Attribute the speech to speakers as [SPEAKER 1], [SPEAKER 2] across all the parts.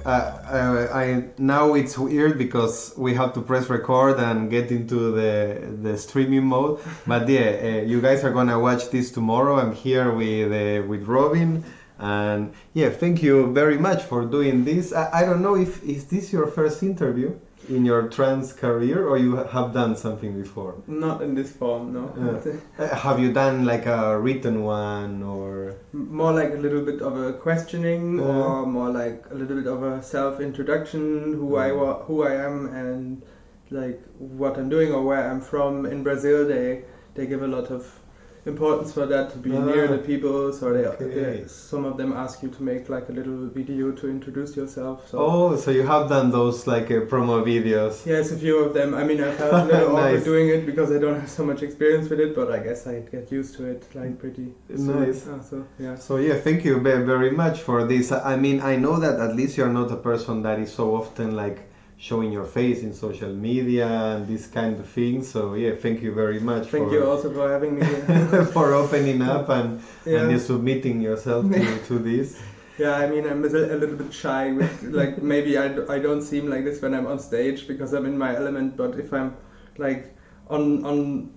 [SPEAKER 1] I now it's weird because we have to press record and get into the streaming mode. But yeah, you guys are gonna watch this tomorrow. I'm here with Robin, and yeah, thank you very much for doing this. I don't know if is this your first interview in your trance career, or you have done something before?
[SPEAKER 2] Not in this form, no.
[SPEAKER 1] Have you done like a written one, or
[SPEAKER 2] more like a little bit of a questioning, or more like a little bit of a self-introduction, who I am, and like what I'm doing or where I'm from. In Brazil, they give a lot of importance for that, to be near the people, so some of them ask you to make like a little video to introduce yourself.
[SPEAKER 1] So you have done those like promo videos?
[SPEAKER 2] Yes, a few of them. I mean, I felt a little awkward doing it because I don't have so much experience with it, but I guess I get used to it like pretty
[SPEAKER 1] nice.
[SPEAKER 2] soon.
[SPEAKER 1] So yeah, thank you very much for this. I mean, I know that at least you're not a person that is so often like showing your face in social media and this kind of thing. So yeah, thank you very much.
[SPEAKER 2] Thank you also for having me here.
[SPEAKER 1] For opening up and submitting yourself to this.
[SPEAKER 2] Yeah, I mean, I'm a little bit shy with, like, maybe I don't seem like this when I'm on stage because I'm in my element, but if I'm like on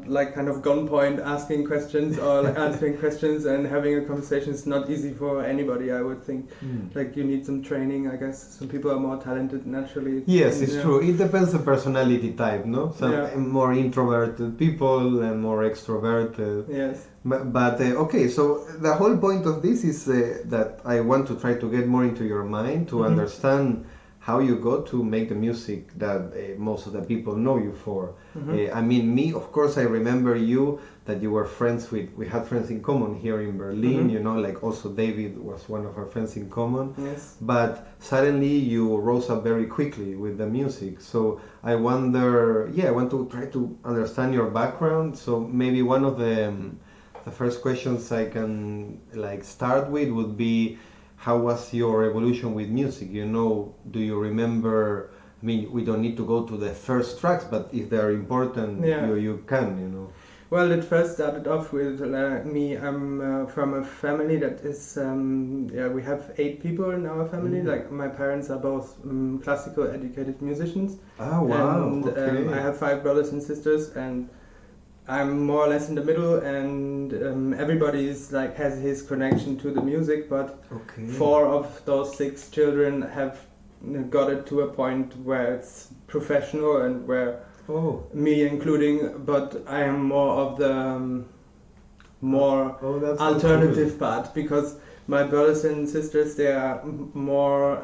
[SPEAKER 2] like kind of gunpoint asking questions or like answering questions and having a conversation, it's not easy for anybody, I would think. Like, you need some training, I guess. Some people are more talented naturally.
[SPEAKER 1] Yes, it's true. It depends the personality type, no? Some more introverted people and more extroverted.
[SPEAKER 2] Yes.
[SPEAKER 1] But okay, so the whole point of this is that I want to try to get more into your mind to understand how you got to make the music that most of the people know you for. I mean, me, of course, I remember you, that you were friends with, we had friends in common here in Berlin, you know, like also David was one of our friends in common.
[SPEAKER 2] Yes.
[SPEAKER 1] But suddenly you rose up very quickly with the music. So I wonder, I want to try to understand your background. So maybe one of the first questions I can like start with would be, how was your evolution with music? You know, do you remember? I mean, we don't need to go to the first tracks, but if they are important, you can, you know.
[SPEAKER 2] Well, it first started off with me. I'm from a family that is, we have 8 people in our family. Like, my parents are both classical educated musicians.
[SPEAKER 1] Oh, wow.
[SPEAKER 2] And I have 5 brothers and sisters, and I'm more or less in the middle, and everybody is like has his connection to the music, but 4 of those 6 children have got it to a point where it's professional and where me including, but I am more of the alternative part, because my brothers and sisters, they are more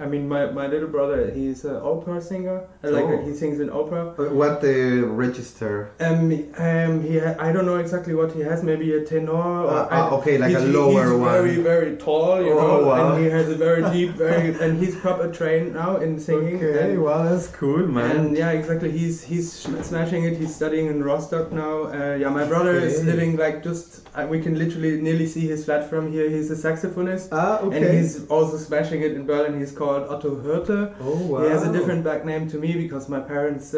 [SPEAKER 2] I mean, my little brother, he's an opera singer. He sings in opera.
[SPEAKER 1] What register?
[SPEAKER 2] I don't know exactly what he has. Maybe a tenor.
[SPEAKER 1] Like a lower one.
[SPEAKER 2] He's very, very tall, you know, wow. And he has a very deep, and he's proper trained now in singing.
[SPEAKER 1] Okay, wow, that's cool, man.
[SPEAKER 2] And yeah, exactly. He's smashing it. He's studying in Rostock now. My brother is living like just. We can literally nearly see his flat from here. He's a saxophonist.
[SPEAKER 1] And
[SPEAKER 2] he's also smashing it in Berlin. He's called Otto Hürte.
[SPEAKER 1] Oh, wow.
[SPEAKER 2] He has a different back name to me because my parents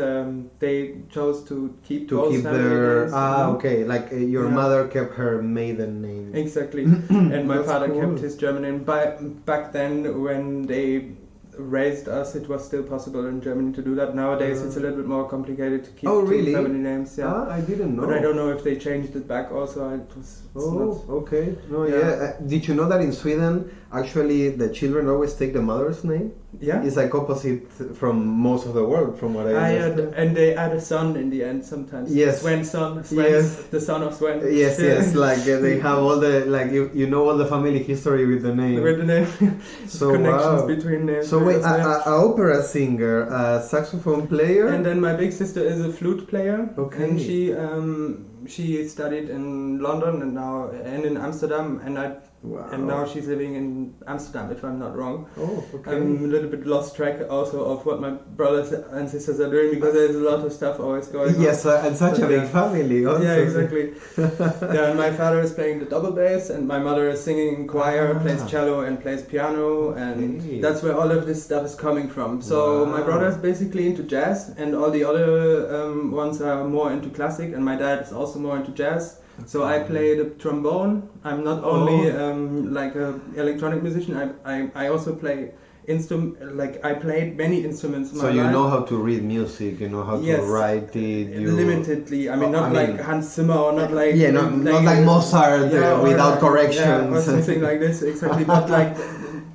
[SPEAKER 2] they chose to keep
[SPEAKER 1] their like your mother kept her maiden name.
[SPEAKER 2] Exactly. And my father kept his German name. Back then, when they raised us, it was still possible in Germany to do that. Nowadays it's a little bit more complicated to keep two family names.
[SPEAKER 1] I didn't know.
[SPEAKER 2] But I don't know if they changed it back also.
[SPEAKER 1] Did you know that in Sweden actually the children always take the mother's name?
[SPEAKER 2] Yeah,
[SPEAKER 1] it's like opposite from most of the world, from what I understand.
[SPEAKER 2] And they add a son in the end sometimes.
[SPEAKER 1] Yes.
[SPEAKER 2] Sven, the son of Sven.
[SPEAKER 1] Yes. Like they have all the you know all the family history with the name.
[SPEAKER 2] With the name.
[SPEAKER 1] So
[SPEAKER 2] connections between names.
[SPEAKER 1] So wait, a opera singer, a saxophone player,
[SPEAKER 2] and then my big sister is a flute player.
[SPEAKER 1] Okay.
[SPEAKER 2] And she studied in London and in Amsterdam, and now she's living in Amsterdam, if I'm not wrong.
[SPEAKER 1] Oh, okay.
[SPEAKER 2] I'm a little bit lost track also of what my brothers and sisters are doing, because there's a lot of stuff always going on.
[SPEAKER 1] Yes, and such a big family also.
[SPEAKER 2] Yeah, exactly. And my father is playing the double bass, and my mother is singing in choir, plays cello and plays piano, and that's where all of this stuff is coming from. So my brother is basically into jazz, and all the other ones are more into classic, and my dad is also more into jazz. So I play the trombone. I'm not only like a electronic musician. I also play like I played many instruments in my
[SPEAKER 1] So you
[SPEAKER 2] life.
[SPEAKER 1] know how to read music, you know how to write it.
[SPEAKER 2] Limitedly. I mean, not like Hans Zimmer or not like
[SPEAKER 1] not like Mozart without corrections
[SPEAKER 2] or something like this. Exactly, but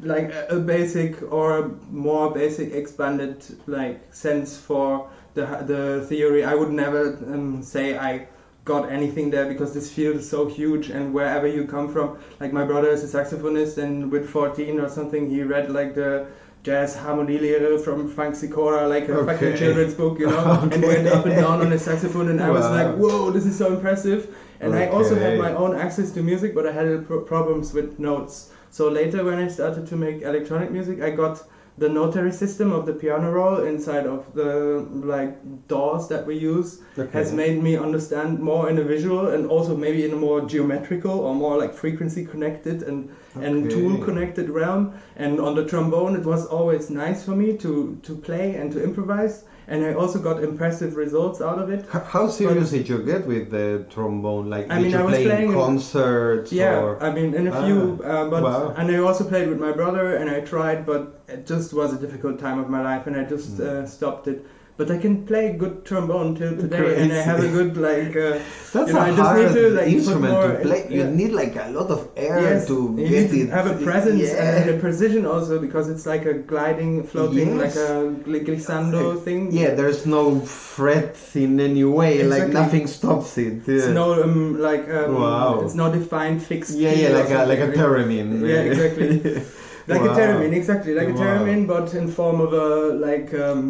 [SPEAKER 2] like a basic or a more basic expanded like sense for the theory. I would never say I got anything there because this field is so huge, and wherever you come from, like my brother is a saxophonist, and with 14 or something he read like the jazz harmonielehre from Psycore, like a fucking children's book, you know, and went up and down on his saxophone, and I was like, whoa, this is so impressive. And I also had my own access to music, but I had problems with notes. So later when I started to make electronic music, I got the notary system of the piano roll inside of the like doors that we use has made me understand more in a visual and also maybe in a more geometrical or more like frequency connected and tool connected realm. And on the trombone, it was always nice for me to play and to improvise. And I also got impressive results out of it.
[SPEAKER 1] How serious did you get with the trombone? Like,
[SPEAKER 2] I mean,
[SPEAKER 1] did you play in concerts?
[SPEAKER 2] Yeah, I mean, in a few. And I also played with my brother, and I tried, but it just was a difficult time of my life, and I just stopped it. But I can play good trombone till today, and I have a good like.
[SPEAKER 1] That's a hard instrument to play. You need like a lot of air to get it.
[SPEAKER 2] Have a presence and a precision also, because it's like a gliding, floating, like a glissando thing.
[SPEAKER 1] Yeah, there's no frets in any way. Like nothing stops it.
[SPEAKER 2] It's no it's no defined fixed.
[SPEAKER 1] Like a theremin.
[SPEAKER 2] Yeah, exactly. Like a theremin, exactly, like a theremin, but in form of a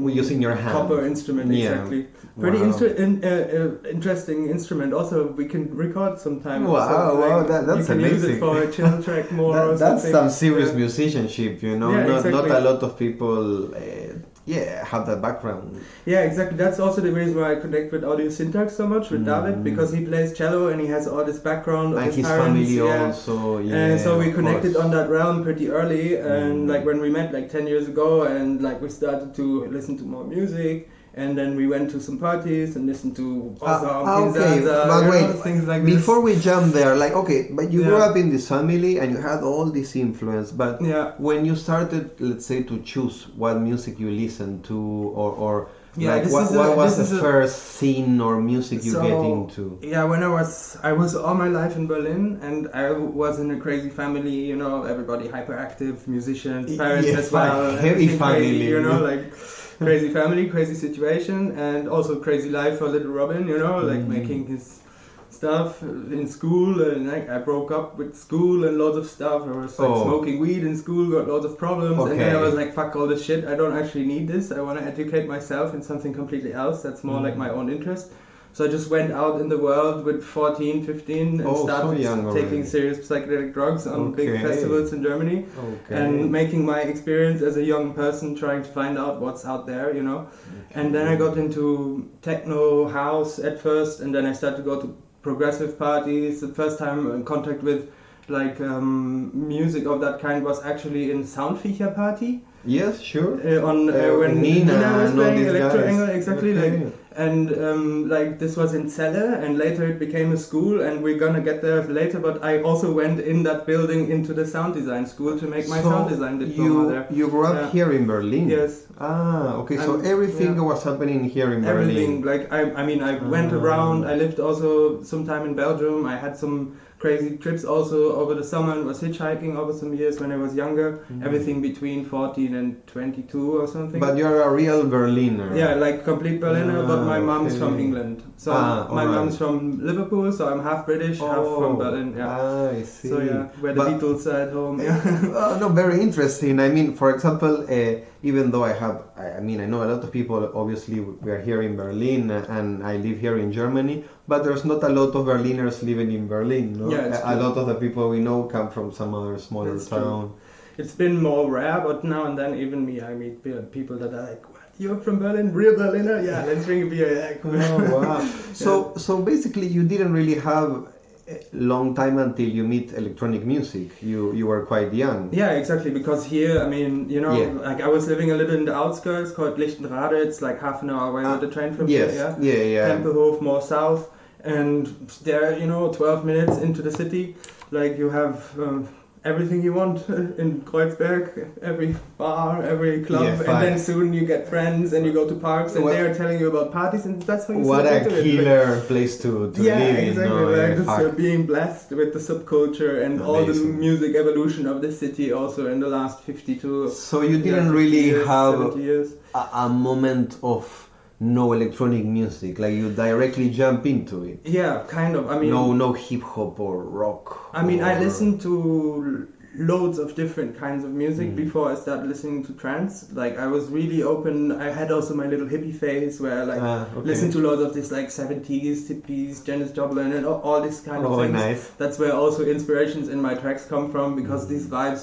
[SPEAKER 1] using your hand.
[SPEAKER 2] Copper instrument, exactly. Pretty interesting instrument. Also, we can record sometime.
[SPEAKER 1] Wow, that's
[SPEAKER 2] you can
[SPEAKER 1] amazing.
[SPEAKER 2] Use it for a chill track more.
[SPEAKER 1] That's some serious musicianship, you know.
[SPEAKER 2] Exactly.
[SPEAKER 1] Not a lot of people. Have that background.
[SPEAKER 2] Yeah, exactly. That's also the reason why I connect with audio syntax so much with David, because he plays cello and he has all this background of
[SPEAKER 1] and
[SPEAKER 2] his
[SPEAKER 1] parents, family also.
[SPEAKER 2] And so we connected on that realm pretty early, and like when we met like 10 years ago, and like we started to listen to more music. And then we went to some parties and listened to things like this.
[SPEAKER 1] Before we jump there, but you grew up in this family and you had all this influence. But when you started, let's say, to choose what music you listened to, or what was the first scene or music you get into?
[SPEAKER 2] Yeah, when I was all my life in Berlin, and I was in a crazy family. You know, everybody hyperactive, musicians, parents as well,
[SPEAKER 1] heavy family.
[SPEAKER 2] Crazy, you know, like. Crazy family, crazy situation, and also crazy life for little Robin, you know, like making his stuff in school, and like I broke up with school and lots of stuff. I was like smoking weed in school, got lots of problems, and then I was like, fuck all this shit, I don't actually need this, I want to educate myself in something completely else that's more like my own interest. So I just went out in the world with 14, 15 and started taking serious psychedelic drugs on big festivals in Germany and making my experience as a young person trying to find out what's out there, you know. And then I got into techno house at first, and then I started to go to progressive parties. The first time in contact with like music of that kind was actually in Soundviecher party.
[SPEAKER 1] Yes, sure.
[SPEAKER 2] When Nina was playing Electro Engel, exactly.
[SPEAKER 1] Okay.
[SPEAKER 2] Like this was in Celle, and later it became a school, and we're gonna get there later. But I also went in that building into the sound design school to make my sound design diploma there.
[SPEAKER 1] You grew up here in Berlin.
[SPEAKER 2] Yes.
[SPEAKER 1] Okay. So everything was happening here in Berlin.
[SPEAKER 2] Everything. Like I went around. I lived also some time in Belgium. I had some crazy trips also over the summer, and was hitchhiking over some years when I was younger. Everything between 14 and 22 or something.
[SPEAKER 1] But you're a real Berliner.
[SPEAKER 2] Yeah, like complete Berliner, but my mom's from England. So my mom's from Liverpool, so I'm half British, half from Berlin. Yeah.
[SPEAKER 1] I see.
[SPEAKER 2] So where the Beatles are at home. Yeah.
[SPEAKER 1] No, very interesting. I mean, for example, even though I know a lot of people, obviously we are here in Berlin, and I live here in Germany, but there's not a lot of Berliners living in Berlin. No?
[SPEAKER 2] Yeah,
[SPEAKER 1] a lot of the people we know come from some other smaller town.
[SPEAKER 2] It's been more rare, but now and then even me, I meet people that are like, what, you're from Berlin, real Berliner? Yeah, let's drink a beer. Yeah, cool.
[SPEAKER 1] Oh, wow. So basically you didn't really have a long time until you meet electronic music. You were quite young.
[SPEAKER 2] Yeah, exactly, because here, I mean, you know, like I was living a little in the outskirts called Lichtenrade. It's like half an hour away with the train from here. Yeah.
[SPEAKER 1] Yeah.
[SPEAKER 2] Tempelhof, more south. and there, 12 minutes into the city, like you have everything you want in Kreuzberg, every bar, every club,
[SPEAKER 1] Yeah,
[SPEAKER 2] and
[SPEAKER 1] fine.
[SPEAKER 2] then soon you get friends and you go to parks and they're telling you about parties, and that's how you
[SPEAKER 1] What
[SPEAKER 2] slip
[SPEAKER 1] a
[SPEAKER 2] into it.
[SPEAKER 1] killer place to
[SPEAKER 2] Yeah,
[SPEAKER 1] live in.
[SPEAKER 2] exactly.
[SPEAKER 1] No?
[SPEAKER 2] Like
[SPEAKER 1] Yeah,
[SPEAKER 2] this,
[SPEAKER 1] fuck.
[SPEAKER 2] being blessed with the subculture and all the
[SPEAKER 1] Amazing.
[SPEAKER 2] music evolution of the city also in the last 52.
[SPEAKER 1] So you didn't
[SPEAKER 2] 50
[SPEAKER 1] really
[SPEAKER 2] years,
[SPEAKER 1] have
[SPEAKER 2] 70 years.
[SPEAKER 1] a moment of no electronic music, like you directly jump into it.
[SPEAKER 2] Yeah, kind of. I mean,
[SPEAKER 1] No hip hop or rock.
[SPEAKER 2] I mean, I
[SPEAKER 1] or-
[SPEAKER 2] listened to loads of different kinds of music before I started listening to trance. Like I was really open. I had also my little hippie phase where I
[SPEAKER 1] okay.
[SPEAKER 2] listened to loads of this like 70s hippies, Janis Joplin, and all this kind of things.
[SPEAKER 1] Nice.
[SPEAKER 2] That's where also inspirations in my tracks come from, because these vibes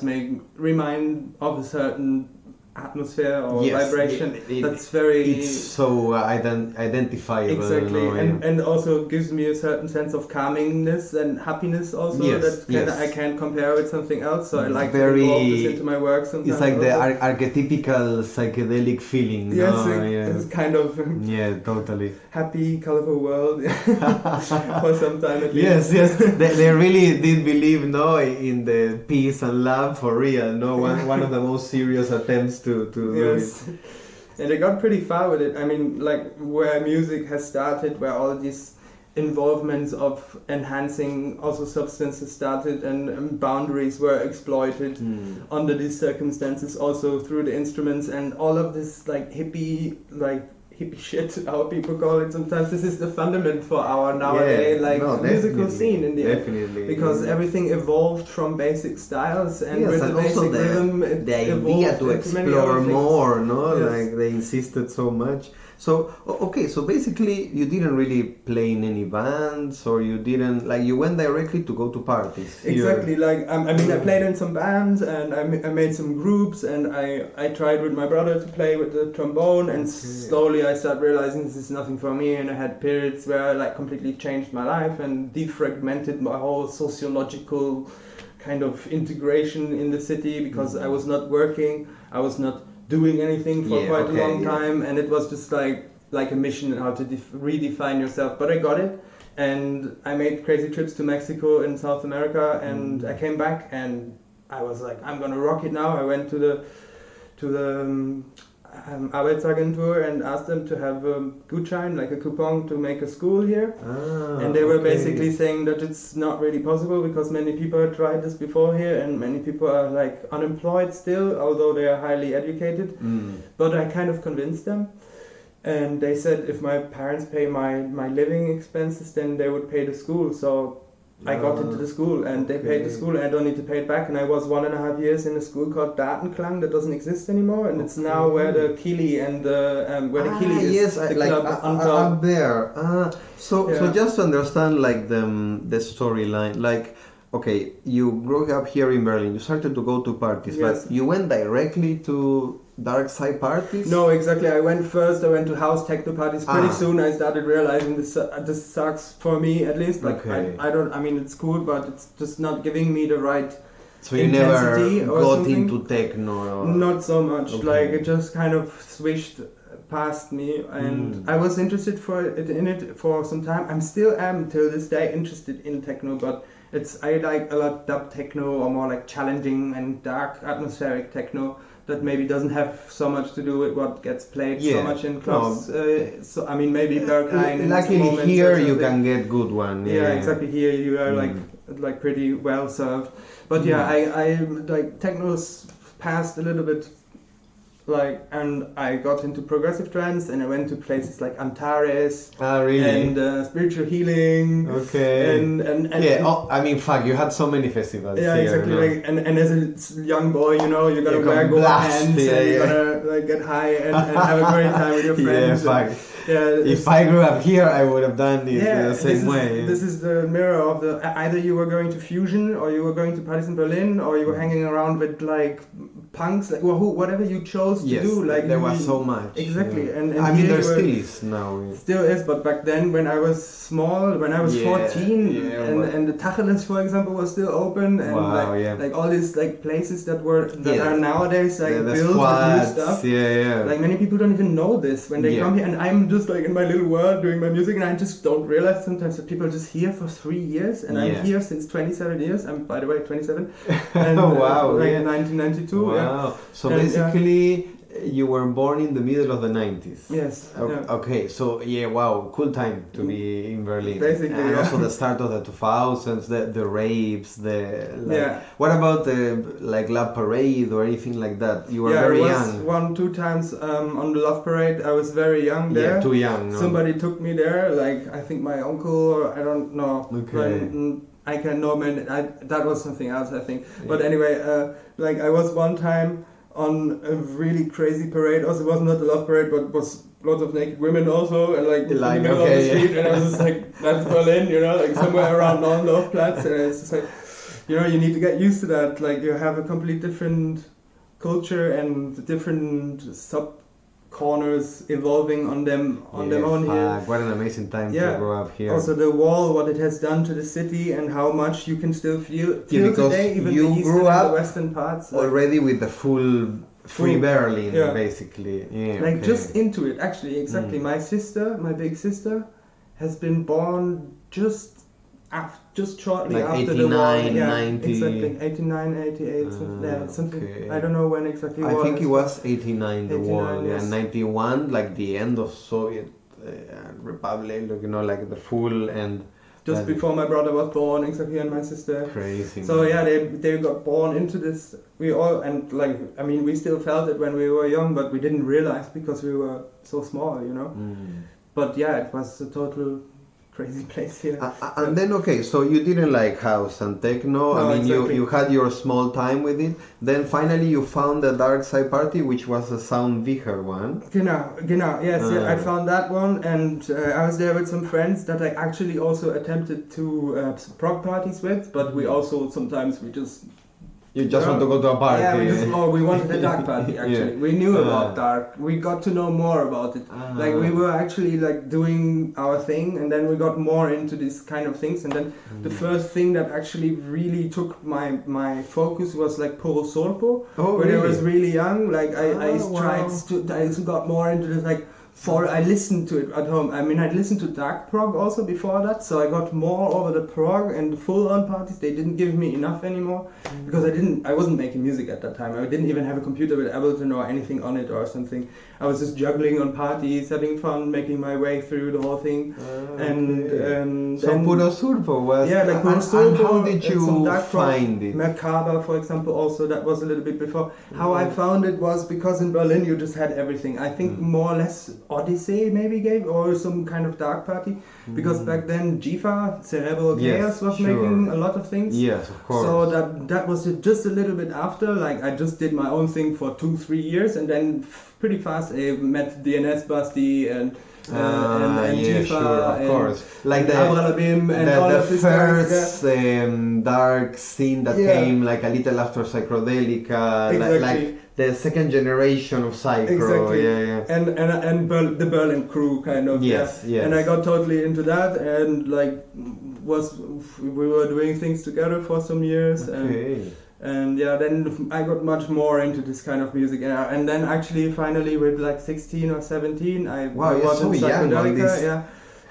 [SPEAKER 2] remind of a certain atmosphere or
[SPEAKER 1] Yes,
[SPEAKER 2] vibration
[SPEAKER 1] it-
[SPEAKER 2] that's very
[SPEAKER 1] It's so identifiable.
[SPEAKER 2] exactly,
[SPEAKER 1] you know,
[SPEAKER 2] and also gives me a certain sense of calmingness and happiness also
[SPEAKER 1] Yes,
[SPEAKER 2] that
[SPEAKER 1] yes.
[SPEAKER 2] I can't compare with something else. So I like
[SPEAKER 1] Very-
[SPEAKER 2] to involve this into my work sometimes.
[SPEAKER 1] It's like the
[SPEAKER 2] also.
[SPEAKER 1] archetypical psychedelic feeling.
[SPEAKER 2] Yes,
[SPEAKER 1] no?
[SPEAKER 2] it's kind of
[SPEAKER 1] Yeah, totally.
[SPEAKER 2] happy, colorful world for some time at least.
[SPEAKER 1] Yes, they really did believe in the peace and love for real. No, one of the most serious attempts to do
[SPEAKER 2] Yes.
[SPEAKER 1] it.
[SPEAKER 2] And they got pretty far with it. I mean, like where music has started, where all these involvements of enhancing also substances started, and boundaries were exploited under these circumstances, also through the instruments and all of this like hippie shit, how people call it sometimes. This is the fundament for our nowadays musical scene in the end.
[SPEAKER 1] Definitely.
[SPEAKER 2] Because everything evolved from basic styles, and
[SPEAKER 1] Yes,
[SPEAKER 2] with
[SPEAKER 1] and
[SPEAKER 2] the
[SPEAKER 1] also
[SPEAKER 2] basic rhythm, it
[SPEAKER 1] the idea
[SPEAKER 2] evolved
[SPEAKER 1] to
[SPEAKER 2] into many
[SPEAKER 1] explore
[SPEAKER 2] other things.
[SPEAKER 1] more, no?
[SPEAKER 2] Yes.
[SPEAKER 1] Like they insisted so much. So okay, so basically you didn't really play in any bands, or you didn't you went directly to go to parties. here.
[SPEAKER 2] Exactly, like I mean, I played in some bands, and I made some groups, and I tried with my brother to play with the trombone, and slowly I started realizing this is nothing for me, and I had periods where I completely changed my life and defragmented my whole sociological kind of integration in the city, because I was not working, I was not doing anything for quite a long time, and it was just like a mission how to redefine yourself. But I got it, and I made crazy trips to Mexico and South America, and I came back and I was like, I'm gonna rock it now. I went to the Arbeitsagentur and asked them to have a Gutschein, like a coupon to make a school here. And they were basically saying that it's not really possible because many people have tried this before here, and many people are like unemployed still, although they are highly educated. But I kind of convinced them, and they said if my parents pay my living expenses, then they would pay the school. So I got into the school, and they paid the school, and I don't need to pay it back. And I was 1.5 years in a school called Datenklang that doesn't exist anymore, and it's now where the Kili and where the Kili is,
[SPEAKER 1] yes,
[SPEAKER 2] the
[SPEAKER 1] like
[SPEAKER 2] club on top.
[SPEAKER 1] up there. So just to understand like the storyline, like okay, you grew up here in Berlin, you started to go to parties,
[SPEAKER 2] Yes.
[SPEAKER 1] but you went directly to dark side parties?
[SPEAKER 2] No, exactly. I went to house techno parties. Pretty soon I started realizing this sucks for me, at least. Like
[SPEAKER 1] Okay.
[SPEAKER 2] I mean, it's cool, but it's just not giving me the right
[SPEAKER 1] So you never
[SPEAKER 2] intensity or
[SPEAKER 1] got
[SPEAKER 2] something.
[SPEAKER 1] into techno? Or...
[SPEAKER 2] Not so much.
[SPEAKER 1] Okay.
[SPEAKER 2] Like it just kind of swished past me, and I was interested in it for some time. I'm still till this day interested in techno, but I like a lot dub techno, or more like challenging and dark atmospheric techno that maybe doesn't have so much to do with what gets played so much in clubs. So I mean, maybe Berghain in
[SPEAKER 1] luckily
[SPEAKER 2] moments
[SPEAKER 1] here
[SPEAKER 2] or
[SPEAKER 1] you
[SPEAKER 2] something.
[SPEAKER 1] can get good one.
[SPEAKER 2] Yeah, exactly. Here you are like pretty well served. But yeah, I like techno's passed a little bit, and I got into progressive trance, and I went to places like Antares
[SPEAKER 1] really?
[SPEAKER 2] and spiritual healing.
[SPEAKER 1] Okay.
[SPEAKER 2] And
[SPEAKER 1] yeah. I mean, fuck, you had so many festivals.
[SPEAKER 2] yeah,
[SPEAKER 1] here,
[SPEAKER 2] exactly.
[SPEAKER 1] no?
[SPEAKER 2] Like, and as a young boy, you gotta
[SPEAKER 1] You
[SPEAKER 2] wear
[SPEAKER 1] can
[SPEAKER 2] gold
[SPEAKER 1] blast,
[SPEAKER 2] pants,
[SPEAKER 1] yeah,
[SPEAKER 2] and you
[SPEAKER 1] yeah.
[SPEAKER 2] gotta like get high and have a great time with your friends.
[SPEAKER 1] Yeah, fuck.
[SPEAKER 2] Yeah,
[SPEAKER 1] If I grew up here, I would have done it the same way.
[SPEAKER 2] This is the mirror of either you were going to Fusion, or you were going to parties in Berlin, or you were hanging around with like punks, like whatever you chose to
[SPEAKER 1] Yes,
[SPEAKER 2] do, like
[SPEAKER 1] there was so much.
[SPEAKER 2] exactly.
[SPEAKER 1] Yeah.
[SPEAKER 2] And
[SPEAKER 1] I mean,
[SPEAKER 2] here
[SPEAKER 1] there
[SPEAKER 2] you were-
[SPEAKER 1] still is now.
[SPEAKER 2] Still is, but back then when I was small, when I was
[SPEAKER 1] Yeah,
[SPEAKER 2] 14,
[SPEAKER 1] yeah,
[SPEAKER 2] and the Tacheles, for example, was still open, and
[SPEAKER 1] Wow, yeah.
[SPEAKER 2] like all these like places that
[SPEAKER 1] Yeah,
[SPEAKER 2] are nowadays like
[SPEAKER 1] the
[SPEAKER 2] built
[SPEAKER 1] squads,
[SPEAKER 2] with new stuff.
[SPEAKER 1] yeah.
[SPEAKER 2] Like many people don't even know this when they
[SPEAKER 1] Yeah.
[SPEAKER 2] come here, and I'm just like in my little world doing my music, and I just don't realize sometimes that people are just here for 3 years, and I'm
[SPEAKER 1] Yeah.
[SPEAKER 2] here since 27 years. I'm, by the way, 27. And,
[SPEAKER 1] Wow,
[SPEAKER 2] like
[SPEAKER 1] yeah.
[SPEAKER 2] 1992.
[SPEAKER 1] Wow.
[SPEAKER 2] Yeah.
[SPEAKER 1] So
[SPEAKER 2] And,
[SPEAKER 1] basically, you were born in the middle of the 90s.
[SPEAKER 2] Yes. Yeah.
[SPEAKER 1] Okay, so yeah, wow, cool time to be in Berlin.
[SPEAKER 2] Basically,
[SPEAKER 1] and
[SPEAKER 2] yeah.
[SPEAKER 1] also the start of the 2000s, the raves,
[SPEAKER 2] Yeah.
[SPEAKER 1] What about the like Love Parade or anything like that? You were
[SPEAKER 2] Yeah,
[SPEAKER 1] very
[SPEAKER 2] I was
[SPEAKER 1] young.
[SPEAKER 2] 2 times on the Love Parade. I was very young there.
[SPEAKER 1] Yeah, too young. No?
[SPEAKER 2] Somebody took me there, like I think my uncle or I don't know.
[SPEAKER 1] Okay.
[SPEAKER 2] I can know, man. That was something else, I think.
[SPEAKER 1] Yeah.
[SPEAKER 2] But anyway, like I was one time on a really crazy parade. Also, it was not the Love Parade, but was lots of naked women also, and like in the middle of the street. And I was just like, that's Berlin, you know, like somewhere around Dorfplatz. And it's just like, you know, you need to get used to that. Like you have a complete different culture and different sub corners evolving on them their own here.
[SPEAKER 1] What an amazing time
[SPEAKER 2] Yeah.
[SPEAKER 1] to grow up here.
[SPEAKER 2] Also the wall, what it has done to the city, and how much you can still feel
[SPEAKER 1] because
[SPEAKER 2] today, even
[SPEAKER 1] you
[SPEAKER 2] the eastern
[SPEAKER 1] grew
[SPEAKER 2] and
[SPEAKER 1] up
[SPEAKER 2] the western parts. Like,
[SPEAKER 1] already with the full free Berlin,
[SPEAKER 2] Yeah.
[SPEAKER 1] basically. Yeah,
[SPEAKER 2] like
[SPEAKER 1] okay.
[SPEAKER 2] just into it, actually, exactly.
[SPEAKER 1] Mm.
[SPEAKER 2] My sister, my big sister, has been born just shortly
[SPEAKER 1] Like
[SPEAKER 2] after the war.
[SPEAKER 1] 89,
[SPEAKER 2] Yeah,
[SPEAKER 1] 90.
[SPEAKER 2] exactly. 89, 88, something.
[SPEAKER 1] Okay.
[SPEAKER 2] I don't know when exactly.
[SPEAKER 1] I think it was 89, the
[SPEAKER 2] 89,
[SPEAKER 1] war,
[SPEAKER 2] yes.
[SPEAKER 1] and 91, like the end of Soviet Republic, like, you know, like the full end.
[SPEAKER 2] Just before my brother was born, exactly, and my sister.
[SPEAKER 1] Crazy.
[SPEAKER 2] So yeah, they got born into this. We all, and like, I mean, we still felt it when we were young, but we didn't realize because we were so small, you know.
[SPEAKER 1] Mm.
[SPEAKER 2] But yeah, it was a total crazy place here.
[SPEAKER 1] And then, okay, so you didn't like house and techno.
[SPEAKER 2] No,
[SPEAKER 1] I mean,
[SPEAKER 2] exactly.
[SPEAKER 1] you had your small time with it. Then finally you found the Dark Side Party, which was a Soundwicher one.
[SPEAKER 2] Genau, yes, yeah, I found that one, and I was there with some friends that I actually also attempted to prog parties with, but we also sometimes we just
[SPEAKER 1] You just want to go to a party.
[SPEAKER 2] Yeah, we wanted a dark party actually.
[SPEAKER 1] Yeah.
[SPEAKER 2] We knew about dark. We got to know more about it. Like we were actually like doing our thing, and then we got more into these kind of things. And then the first thing that actually really took my focus was like Puro Sorpo.
[SPEAKER 1] Oh,
[SPEAKER 2] when
[SPEAKER 1] really?
[SPEAKER 2] I was really young, like I
[SPEAKER 1] wow.
[SPEAKER 2] got more into this like. I listened to it at home. I mean, I listened to dark prog also before that, so I got more over the prog and the full-on parties. They didn't give me enough anymore because I wasn't making music at that time. I didn't even have a computer with Ableton or anything on it or something. I was just juggling on parties, having fun, making my way through the whole thing. And
[SPEAKER 1] so Puro Sorpo was.
[SPEAKER 2] Yeah, like Puro Sorpo.
[SPEAKER 1] And how did you find it?
[SPEAKER 2] Merkaba, for example, also that was a little bit before. How I found it was because in Berlin you just had everything. I think more or less Odyssey maybe gave, or some kind of dark party, because back then Jifa, Cerebral Chaos, was making a lot of things.
[SPEAKER 1] Yes, of course.
[SPEAKER 2] So that was just a little bit after. Like I just did my own thing for 2-3 years, and then pretty fast I met DNS Basti and
[SPEAKER 1] yeah,
[SPEAKER 2] Jifa,
[SPEAKER 1] sure, of course. Like the
[SPEAKER 2] Avralabim and all
[SPEAKER 1] the
[SPEAKER 2] of this
[SPEAKER 1] first dark scene that came like a little after Psychodelica,
[SPEAKER 2] Exactly.
[SPEAKER 1] like the second generation of Psycore.
[SPEAKER 2] Exactly.
[SPEAKER 1] Yeah.
[SPEAKER 2] And the Berlin crew kind of.
[SPEAKER 1] Yes, yes.
[SPEAKER 2] And I got totally into that, and like we were doing things together for some years.
[SPEAKER 1] Okay.
[SPEAKER 2] And yeah, then I got much more into this kind of music, and then actually finally with like 16 or 17, I was
[SPEAKER 1] so
[SPEAKER 2] in
[SPEAKER 1] young,
[SPEAKER 2] Psychodelica, yeah.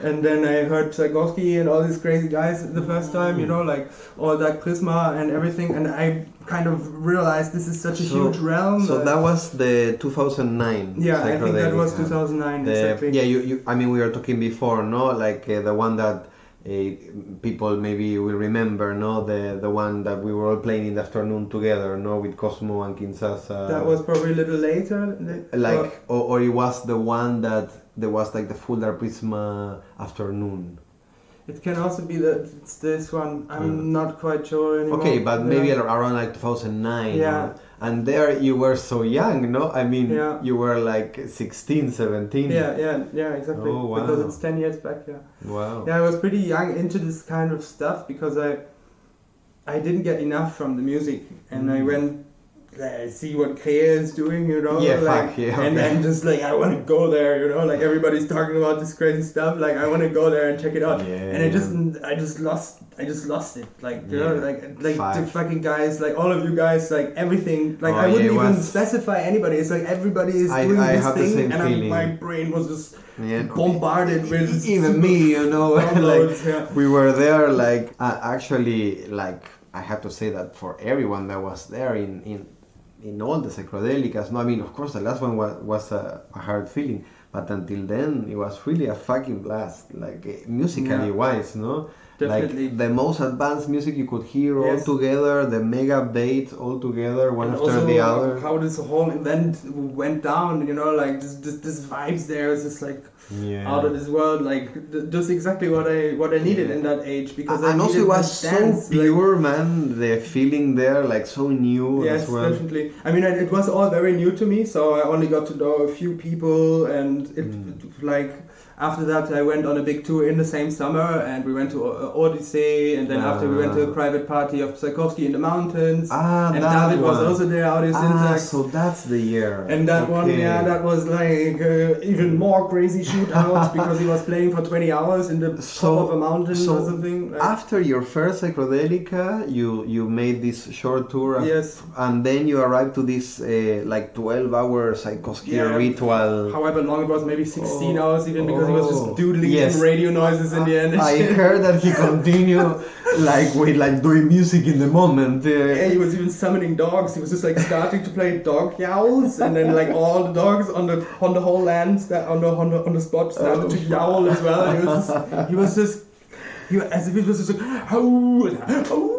[SPEAKER 2] And then I heard Tchaikovsky and all these crazy guys the first time, you know, like all that Prisma and everything, and I kind of realized this is such a huge realm.
[SPEAKER 1] So that was the 2009.
[SPEAKER 2] Yeah, I think that was 2009 exactly.
[SPEAKER 1] Yeah, you. I mean, we were talking before, no, like the one that. People maybe will remember, no, the one that we were all playing in the afternoon together, no, with Cosmo and Kinshasa.
[SPEAKER 2] That was probably a little later.
[SPEAKER 1] Like, or it was the one that there was like the full Dark Prisma afternoon.
[SPEAKER 2] It can also be that it's this one. I'm not quite sure anymore.
[SPEAKER 1] Okay, but maybe around like 2009.
[SPEAKER 2] Yeah.
[SPEAKER 1] And there you were so young, no? I mean, you were like 16, 17.
[SPEAKER 2] Yeah, exactly.
[SPEAKER 1] Oh, wow.
[SPEAKER 2] Because it's 10 years back, yeah.
[SPEAKER 1] Wow.
[SPEAKER 2] Yeah, I was pretty young into this kind of stuff because I didn't get enough from the music, and I went see what Krea is doing, you know,
[SPEAKER 1] Yeah,
[SPEAKER 2] like,
[SPEAKER 1] fuck, yeah,
[SPEAKER 2] and
[SPEAKER 1] okay.
[SPEAKER 2] I'm just like, I want to go there, you know, like everybody's talking about this crazy stuff, like I want to go there and check it out,
[SPEAKER 1] Yeah,
[SPEAKER 2] and I just lost it, like, you know,
[SPEAKER 1] Yeah,
[SPEAKER 2] like the
[SPEAKER 1] fuck.
[SPEAKER 2] fucking guys, like all of you guys, like everything, like
[SPEAKER 1] Oh,
[SPEAKER 2] I
[SPEAKER 1] yeah,
[SPEAKER 2] wouldn't
[SPEAKER 1] it
[SPEAKER 2] even
[SPEAKER 1] was.
[SPEAKER 2] specify anybody. It's like everybody is doing
[SPEAKER 1] I
[SPEAKER 2] this
[SPEAKER 1] have the
[SPEAKER 2] thing,
[SPEAKER 1] same
[SPEAKER 2] and
[SPEAKER 1] feeling.
[SPEAKER 2] my brain was just
[SPEAKER 1] Yeah,
[SPEAKER 2] bombarded with
[SPEAKER 1] even
[SPEAKER 2] super
[SPEAKER 1] me, you know, like
[SPEAKER 2] downloads. Yeah.
[SPEAKER 1] we were there, like actually, like I have to say that for everyone that was there in all the psychedelicas. No, I mean, of course, the last one was a hard feeling, but until then, it was really a fucking blast, like musically
[SPEAKER 2] Yeah.
[SPEAKER 1] wise, no?
[SPEAKER 2] Definitely.
[SPEAKER 1] Like the most advanced music you could hear all
[SPEAKER 2] Yes.
[SPEAKER 1] together, the mega beats all together, one
[SPEAKER 2] And
[SPEAKER 1] after
[SPEAKER 2] also
[SPEAKER 1] the other.
[SPEAKER 2] how this whole event went down, you know, like this vibes there is just like
[SPEAKER 1] Yeah.
[SPEAKER 2] out of this world, like just exactly what I needed in that age, because I
[SPEAKER 1] And also
[SPEAKER 2] needed
[SPEAKER 1] it was
[SPEAKER 2] that
[SPEAKER 1] so
[SPEAKER 2] dance, like,
[SPEAKER 1] pure, man. The feeling there, like so new
[SPEAKER 2] yes,
[SPEAKER 1] as well.
[SPEAKER 2] definitely. I mean, it was all very new to me, so I only got to know a few people, and like after that, I went on a big tour in the same summer, and we went to Odyssey, and then after we went to a private party of Tchaikovsky in the mountains, and
[SPEAKER 1] that
[SPEAKER 2] David was
[SPEAKER 1] one.
[SPEAKER 2] also there, Audio Syntax.
[SPEAKER 1] So that's the year.
[SPEAKER 2] And that one, yeah, that was like even more crazy shootouts because he was playing for 20 hours in the top of a mountain or something. Like,
[SPEAKER 1] after your first psychedelica, you made this short tour.
[SPEAKER 2] Yes.
[SPEAKER 1] And then you arrived to this like 12-hour Tchaikovsky ritual.
[SPEAKER 2] However long it was, maybe 16 hours even, because he was just doodling some radio noises in the end.
[SPEAKER 1] I heard that he continued like with like doing music in the moment.
[SPEAKER 2] Yeah, he was even summoning dogs. He was just like starting to play dog yowls, and then like all the dogs on the whole land that on the spot started to yowl as well. And as if he was just like, oh.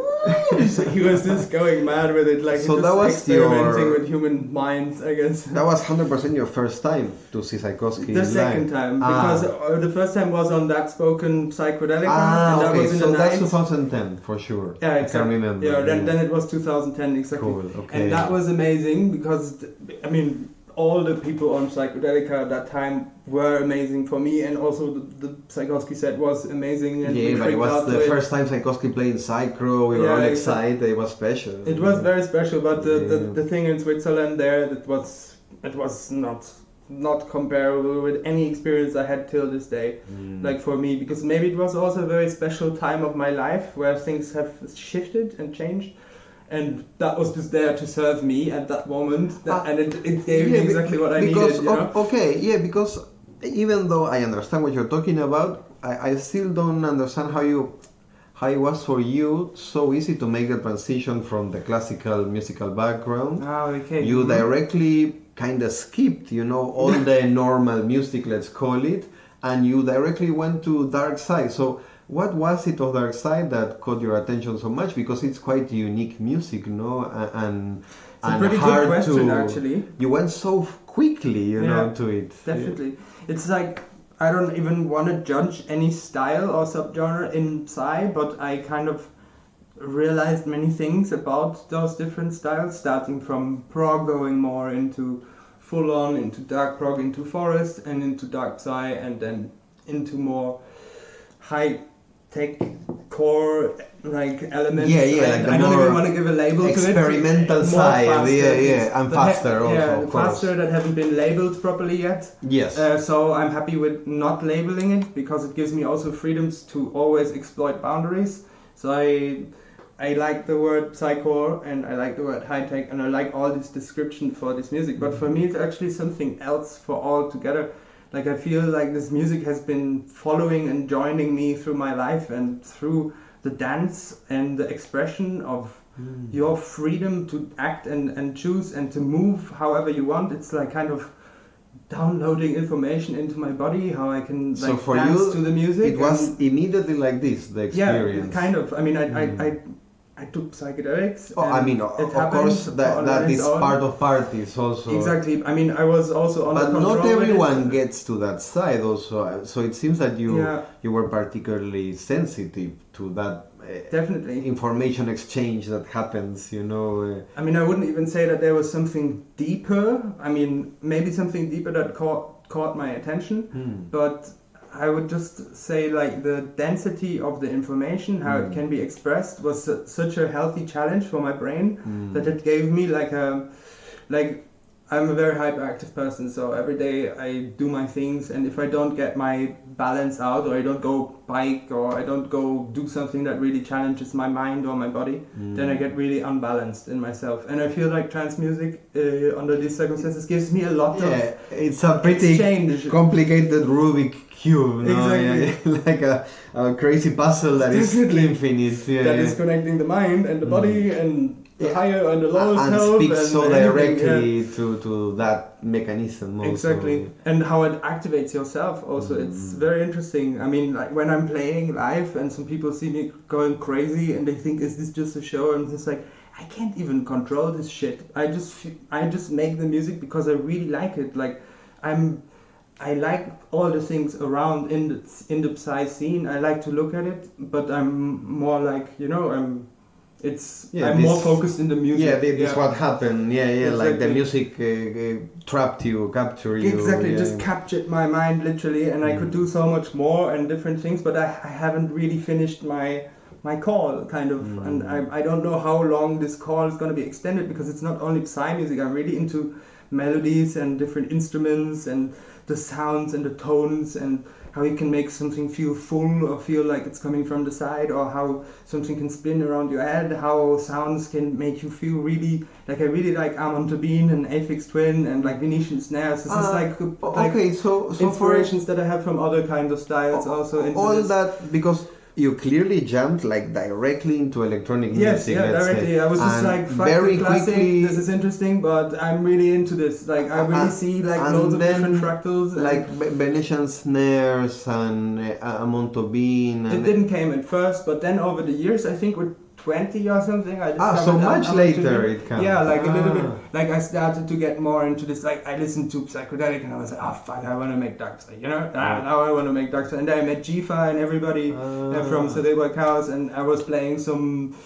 [SPEAKER 2] He was just going mad with it, like
[SPEAKER 1] So
[SPEAKER 2] he
[SPEAKER 1] that was
[SPEAKER 2] experimenting with human minds, I guess.
[SPEAKER 1] That was 100% your first time to see Tchaikovsky
[SPEAKER 2] The
[SPEAKER 1] live.
[SPEAKER 2] second time, because the first time was on that spoken psychedelic, and that was in
[SPEAKER 1] so
[SPEAKER 2] the
[SPEAKER 1] that's
[SPEAKER 2] night.
[SPEAKER 1] 2010 for sure.
[SPEAKER 2] Yeah, exactly.
[SPEAKER 1] I can remember.
[SPEAKER 2] Yeah, then it was 2010 exactly.
[SPEAKER 1] Cool, okay.
[SPEAKER 2] And that was amazing because I mean all the people on psychedelica at that time were amazing for me, and also the Tchaikovsky set was amazing. And
[SPEAKER 1] Yeah, but it was the first time Tchaikovsky played Psycore. We were all excited. It was special.
[SPEAKER 2] It was very special, but the thing in Switzerland there, it was not comparable with any experience I had till this day. Like for me, because maybe it was also a very special time of my life where things have shifted and changed. And that was just there to serve me at that moment, and it gave me exactly what I needed. You know?
[SPEAKER 1] Okay, yeah, because even though I understand what you're talking about, I still don't understand how it was for you so easy to make the transition from the classical musical background.
[SPEAKER 2] Okay.
[SPEAKER 1] You directly kind of skipped, all the normal music, let's call it, and you directly went to dark side. So what was it of dark side that caught your attention so much? Because it's quite unique music, no? And
[SPEAKER 2] it's a pretty good question, actually.
[SPEAKER 1] You went so quickly, to it.
[SPEAKER 2] Definitely. It's like, I don't even want to judge any style or subgenre in Psy, but I kind of realized many things about those different styles, starting from prog, going more into full-on, into dark prog, into forest, and into dark Psy, and then into more high-tech core like elements.
[SPEAKER 1] Like
[SPEAKER 2] I don't even want to give a label to it.
[SPEAKER 1] Experimental side, and faster also.
[SPEAKER 2] Yeah,
[SPEAKER 1] of course.
[SPEAKER 2] faster that haven't been labeled properly yet.
[SPEAKER 1] Yes.
[SPEAKER 2] So I'm happy with not labeling it, because it gives me also freedoms to always exploit boundaries. So I like the word Psycore, and I like the word high tech, and I like all this description for this music. But for me, it's actually something else for all together. Like I feel like this music has been following and joining me through my life, and through the dance and the expression of your freedom to act and choose and to move however you want. It's like kind of downloading information into my body, how I can
[SPEAKER 1] so for
[SPEAKER 2] dance
[SPEAKER 1] you,
[SPEAKER 2] to the music.
[SPEAKER 1] It was immediately like this, the experience.
[SPEAKER 2] Yeah, kind of. I mean, I took psychedelics.
[SPEAKER 1] Of course, that is part of parties also.
[SPEAKER 2] Exactly. I mean, I was also on.
[SPEAKER 1] But not everyone gets to that side also. So it seems that you were particularly sensitive to that.
[SPEAKER 2] Definitely.
[SPEAKER 1] Information exchange that happens,
[SPEAKER 2] I mean, I wouldn't even say that there was something deeper. I mean, maybe something deeper that caught my attention, but I would just say like the density of the information, how it can be expressed, was such a healthy challenge for my brain that it gave me like I'm a very hyperactive person, so every day I do my things, and if I don't get my balance out, or I don't go bike, or I don't go do something that really challenges my mind or my body, then I get really unbalanced in myself. And I feel like trance music under these circumstances gives me a lot of
[SPEAKER 1] it's a pretty
[SPEAKER 2] exchange.
[SPEAKER 1] complicated Rubik cube, no?
[SPEAKER 2] Exactly.
[SPEAKER 1] Like a crazy puzzle that is infinite.
[SPEAKER 2] That is connecting the mind and the body and the higher and the lowest
[SPEAKER 1] and
[SPEAKER 2] health
[SPEAKER 1] speaks
[SPEAKER 2] and
[SPEAKER 1] so
[SPEAKER 2] everything,
[SPEAKER 1] directly to that mechanism also.
[SPEAKER 2] Exactly, and how it activates yourself also. It's very interesting. I mean, like when I'm playing live and some people see me going crazy and they think, is this just a show? And it's like, I can't even control this shit. I just make the music because I really like it. Like I like all the things around in the Psy scene. I like to look at it, but I'm more like, I'm more focused in the music.
[SPEAKER 1] Yeah, this is what happened. Yeah,
[SPEAKER 2] Exactly.
[SPEAKER 1] like the music captured you.
[SPEAKER 2] Exactly, just captured my mind literally, and I could do so much more and different things, but I haven't really finished my call, kind of, and I don't know how long this call is going to be extended, because it's not only Psy music. I'm really into melodies and different instruments and the sounds and the tones and how you can make something feel full or feel like it's coming from the side, or how something can spin around your head, how sounds can make you feel really, like I really like Amon Turbine and Aphex Twin and like Venetian snares. This is like
[SPEAKER 1] okay, so
[SPEAKER 2] inspirations that I have from other kinds of styles also.
[SPEAKER 1] All that because you clearly jumped like directly into electronic music.
[SPEAKER 2] Yes, directly. I was just like, fuck the classic,
[SPEAKER 1] quickly,
[SPEAKER 2] this is interesting, but I'm really into this. Like, I really see like loads of different fractals.
[SPEAKER 1] Like Venetian snares and Amon Turbine.
[SPEAKER 2] It didn't came at first, but then over the years, I think with 20 or something, I discovered
[SPEAKER 1] so much later it comes.
[SPEAKER 2] Yeah, like a little bit. Like I started to get more into this. Like I listened to psychedelic, and I was like, oh fuck, I want to make dark side. Now I want to make dark side. And then I met Jifa and everybody from Cerebral Chaos, and I was playing some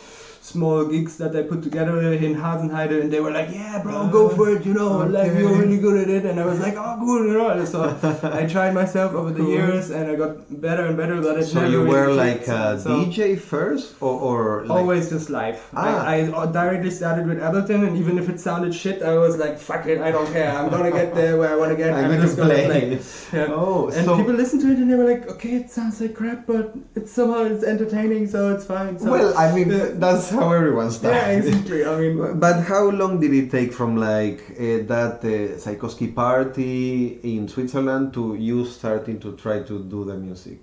[SPEAKER 2] small gigs that I put together in Hasenheide, and they were like, yeah bro, go for it, like you're really good at it, and I was like, oh cool, so I tried myself over the years, and I got better and better, but
[SPEAKER 1] so you were like a DJ first, or like...
[SPEAKER 2] Always just live. I directly started with Ableton, and even if it sounded shit, I was like, fuck it, I don't care, I'm gonna get there where I want to get, I'm just gonna play. Yeah. And people listened to it and they were like, okay, it sounds like crap, but it's entertaining, so it's fine. So,
[SPEAKER 1] well, I mean, that's how everyone starts.
[SPEAKER 2] Yeah, exactly. I mean,
[SPEAKER 1] but how long did it take from like that Tchaikovsky party in Switzerland to you starting to try to do the music?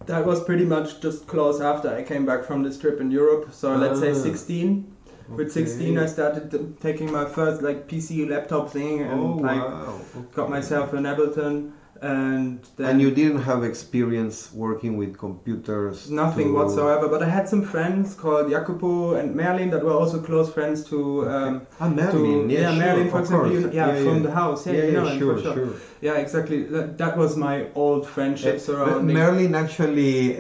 [SPEAKER 2] That was pretty much just close after I came back from this trip in Europe. So let's say 16. Okay. With 16, I started taking my first like PC laptop thing, and got myself an Ableton. And
[SPEAKER 1] you didn't have experience working with computers?
[SPEAKER 2] Nothing whatsoever, but I had some friends called Jacopo and Merlin that were also close friends to
[SPEAKER 1] Merlin,
[SPEAKER 2] Merlin, for example, from the house,
[SPEAKER 1] sure.
[SPEAKER 2] Yeah, exactly. That was my old friendship surrounding.
[SPEAKER 1] Merlin actually,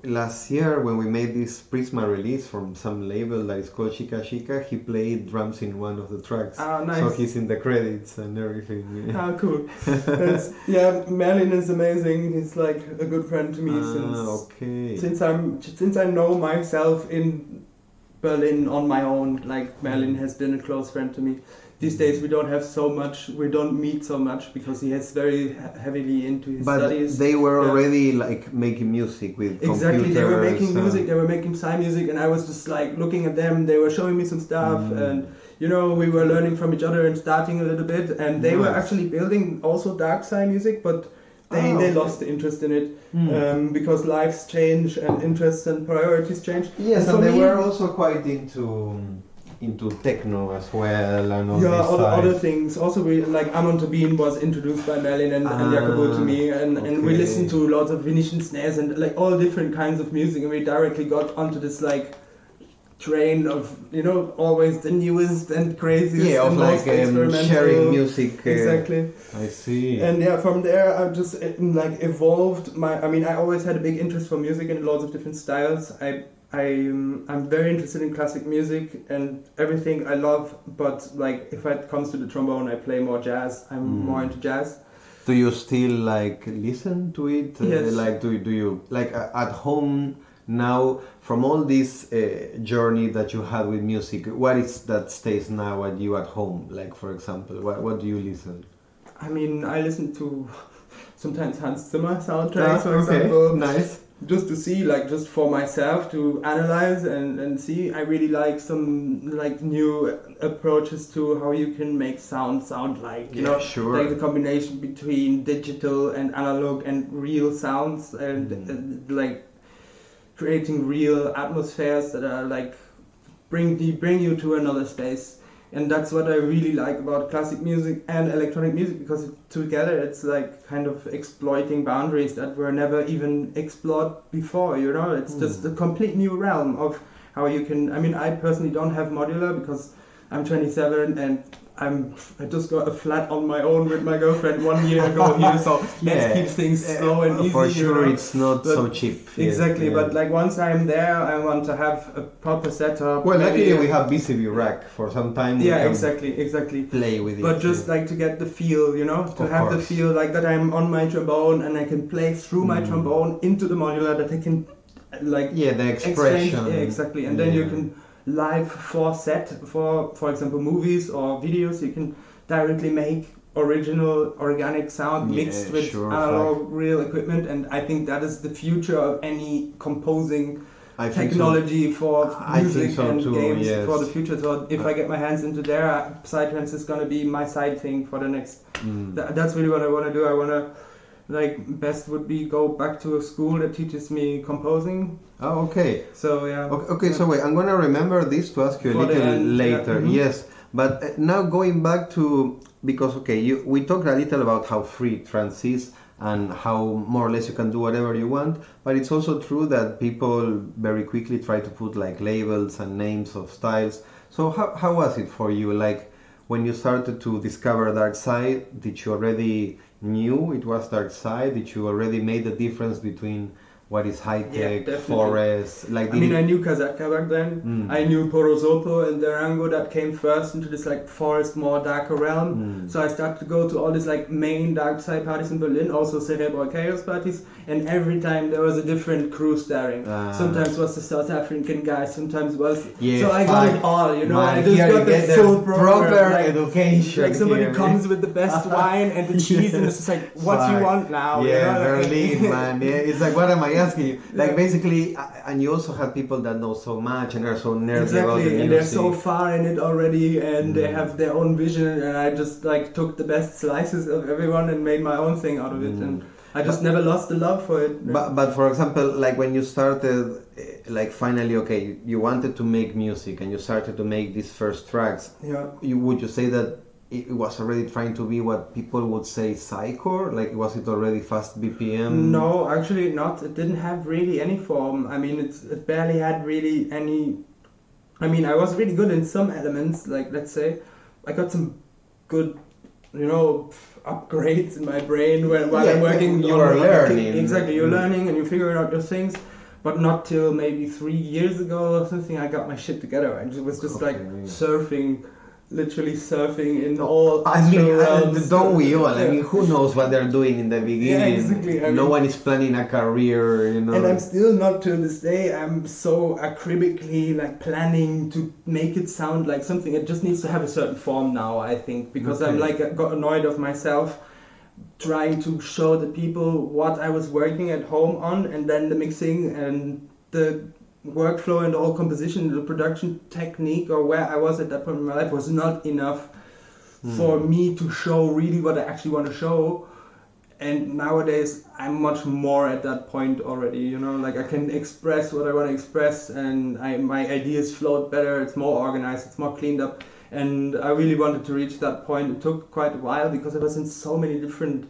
[SPEAKER 1] last year when we made this Prisma release from some label that is called Chica Chica, he played drums in one of the tracks.
[SPEAKER 2] Oh, nice.
[SPEAKER 1] So he's in the credits and everything.
[SPEAKER 2] Ah, cool. Yeah, Merlin is amazing. He's like a good friend to me since I know myself in Berlin on my own. Like Merlin has been a close friend to me. These days we don't meet so much because he is very heavily into his studies.
[SPEAKER 1] But they were already like making music with computers.
[SPEAKER 2] Exactly, they were making music, they were making Psy music, and I was just like looking at them. They were showing me some stuff, and we were learning from each other and starting a little bit, and they were actually building also dark Psy music, but they lost the interest in it because lives change and interests and priorities change.
[SPEAKER 1] Yes, and they were also quite into techno as well, and all
[SPEAKER 2] other things. Also, like Amon Turbine was introduced by Merlin and Jacopo to me, and we listened to lots of Venetian snares and like all different kinds of music, and we directly got onto this like train of always the newest and craziest and
[SPEAKER 1] of like sharing music.
[SPEAKER 2] Exactly.
[SPEAKER 1] I see.
[SPEAKER 2] And from there I just like evolved I always had a big interest for music in lots of different styles. I'm very interested in classic music and everything I love, but like if it comes to the trombone, I play more jazz. I'm more into jazz.
[SPEAKER 1] Do you still like listen to it?
[SPEAKER 2] Yes.
[SPEAKER 1] Like do you like at home now from all this journey that you had with music? What is that stays now at you at home? Like for example, what do you listen?
[SPEAKER 2] I mean, I listen to sometimes Hans Zimmer soundtracks, for
[SPEAKER 1] Okay,
[SPEAKER 2] example.
[SPEAKER 1] nice.
[SPEAKER 2] Just to see, like, just for myself to analyze and see. I really like some like new approaches to how you can make sound like, you know,
[SPEAKER 1] sure.
[SPEAKER 2] like the combination between digital and analog and real sounds and like creating real atmospheres that are like bring you to another space. And that's what I really like about classic music and electronic music, because together it's like kind of exploiting boundaries that were never even explored before, you know. It's just a complete new realm of how you can, I mean, I personally don't have modular because I'm 27 and I just got a flat on my own with my girlfriend 1 year ago here, so let's keep things slow and easy.
[SPEAKER 1] For sure,
[SPEAKER 2] you know?
[SPEAKER 1] it's not so cheap.
[SPEAKER 2] Exactly, but like once I'm there, I want to have a proper setup.
[SPEAKER 1] Well, luckily we have BCB rack for some time.
[SPEAKER 2] Yeah, exactly.
[SPEAKER 1] Play with it.
[SPEAKER 2] But just like to get the feel, you know, to
[SPEAKER 1] Of
[SPEAKER 2] have the
[SPEAKER 1] course.
[SPEAKER 2] feel like that I'm on my trombone and I can play through my trombone into the modular, that I can like
[SPEAKER 1] the
[SPEAKER 2] exchange.
[SPEAKER 1] expression.
[SPEAKER 2] Yeah, exactly, and then you can live for example movies or videos, you can directly make original organic sound mixed with analog real equipment, and I think that is the future of any composing technology for music and games for the future. So if I get my hands into there, Psytrance is going to be my side thing for the next that's really what I want to do. I want to like best would be go back to a school that teaches me composing.
[SPEAKER 1] Oh, okay.
[SPEAKER 2] So yeah.
[SPEAKER 1] Okay, so wait, I'm gonna remember this to ask you a little later.
[SPEAKER 2] Yeah.
[SPEAKER 1] Yes, but now going back to, because we talked a little about how free trance is and how more or less you can do whatever you want, but it's also true that people very quickly try to put like labels and names of styles. So how was it for you? Like when you started to discover Dark Side, did you already knew it was Dark Side? Did you already made the difference between what is high tech, forest? Like
[SPEAKER 2] I mean, I knew Kazaka back then. I knew Porosopo and Durango that came first into this like forest, more darker realm. So I started to go to all these like main Dark Side parties in Berlin, also Cerebral Chaos parties, and every time there was a different crew starring. Sometimes was the South African guy, sometimes was. So I got it all, you know. I just got the full proper
[SPEAKER 1] education.
[SPEAKER 2] Like somebody comes with the best wine and the cheese, and it's just like, what do you want now?
[SPEAKER 1] Yeah,
[SPEAKER 2] you know?
[SPEAKER 1] Berlin, man. Yeah, it's like, what am I asking you? Like basically, and you also have people that know so much and are so nerdy about the music.
[SPEAKER 2] And they're so far in it already, and they have their own vision, and I just like took the best slices of everyone and made my own thing out of it, and I just never lost the love for it.
[SPEAKER 1] But for example, like when you started, like finally, you wanted to make music and you started to make these first tracks.
[SPEAKER 2] Yeah.
[SPEAKER 1] Would you say that it was already trying to be what people would say Psycore? Like, was it already fast BPM?
[SPEAKER 2] No, actually not. It didn't have really any form. I mean, it barely had really any. I mean, I was really good in some elements. Like, let's say, I got some good, upgrades in my brain while I'm working.
[SPEAKER 1] You are learning.
[SPEAKER 2] Exactly, you're learning and you're figuring out your things. But not till maybe 3 years ago or something, I got my shit together. I was just like literally surfing in all.
[SPEAKER 1] I mean, don't we all? I mean, who knows what they're doing in the beginning?
[SPEAKER 2] Yeah, exactly.
[SPEAKER 1] No one is planning a career,
[SPEAKER 2] And I'm still not to this day. I'm so acribically like planning to make it sound like something. It just needs to have a certain form now, I think, because I'm like got annoyed of myself trying to show the people what I was working at home on, and then the mixing and the workflow and the whole composition, the production technique, or where I was at that point in my life was not enough for me to show really what I actually want to show. And nowadays I'm much more at that point already, like I can express what I want to express, and my ideas float better, it's more organized, it's more cleaned up, and I really wanted to reach that point. It took quite a while because I was in so many different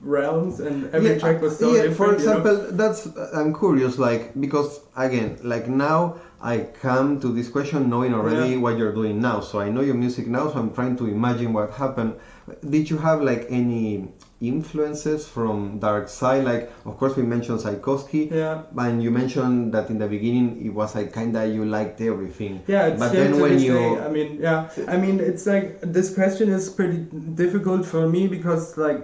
[SPEAKER 2] realms and every track was so different.
[SPEAKER 1] For example, that's I'm curious, like, because again, like now I come to this question knowing already what you're doing now, so I know your music now, so I'm trying to imagine what happened. Did you have like any influences from dark side? Like, of course, we mentioned Tchaikovsky,
[SPEAKER 2] Yeah.
[SPEAKER 1] and you mentioned that in the beginning it was like kind of you liked everything.
[SPEAKER 2] Yeah, it's
[SPEAKER 1] but
[SPEAKER 2] still
[SPEAKER 1] then
[SPEAKER 2] to
[SPEAKER 1] when
[SPEAKER 2] this
[SPEAKER 1] you
[SPEAKER 2] day. I mean, it's like this question is pretty difficult for me because like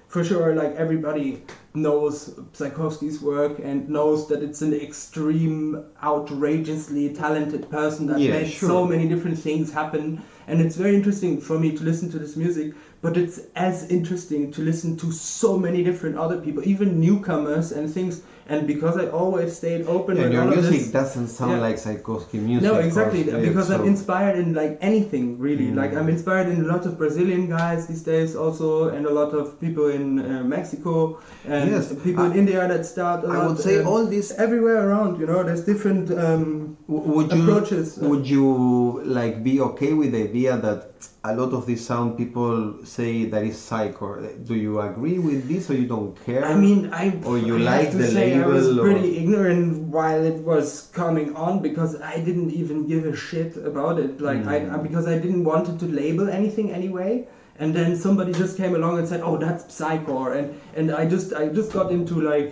[SPEAKER 2] for sure, like everybody knows Tchaikovsky's work and knows that it's an extreme, outrageously talented person that made so many different things happen. And it's very interesting for me to listen to this music, but it's as interesting to listen to so many different other people, even newcomers and things. And because I always stayed open with
[SPEAKER 1] your
[SPEAKER 2] all of
[SPEAKER 1] music
[SPEAKER 2] this,
[SPEAKER 1] doesn't sound like Tchaikovsky music.
[SPEAKER 2] no, exactly, because I'm inspired in like anything really. Like I'm inspired in a lot of Brazilian guys these days also, and a lot of people in Mexico and people in India that start a lot.
[SPEAKER 1] I would say all this
[SPEAKER 2] everywhere around. You know, there's different approaches.
[SPEAKER 1] Would you like be okay with the idea that a lot of these sound people say that is Psycore? Do you agree with this, or you don't care?
[SPEAKER 2] I mean,
[SPEAKER 1] or you
[SPEAKER 2] I
[SPEAKER 1] like
[SPEAKER 2] have to
[SPEAKER 1] the
[SPEAKER 2] say
[SPEAKER 1] label?
[SPEAKER 2] I was pretty ignorant while it was coming on because I didn't even give a shit about it. Like because I didn't want it to label anything anyway. And then somebody just came along and said, "Oh, that's Psycore," and I just got into like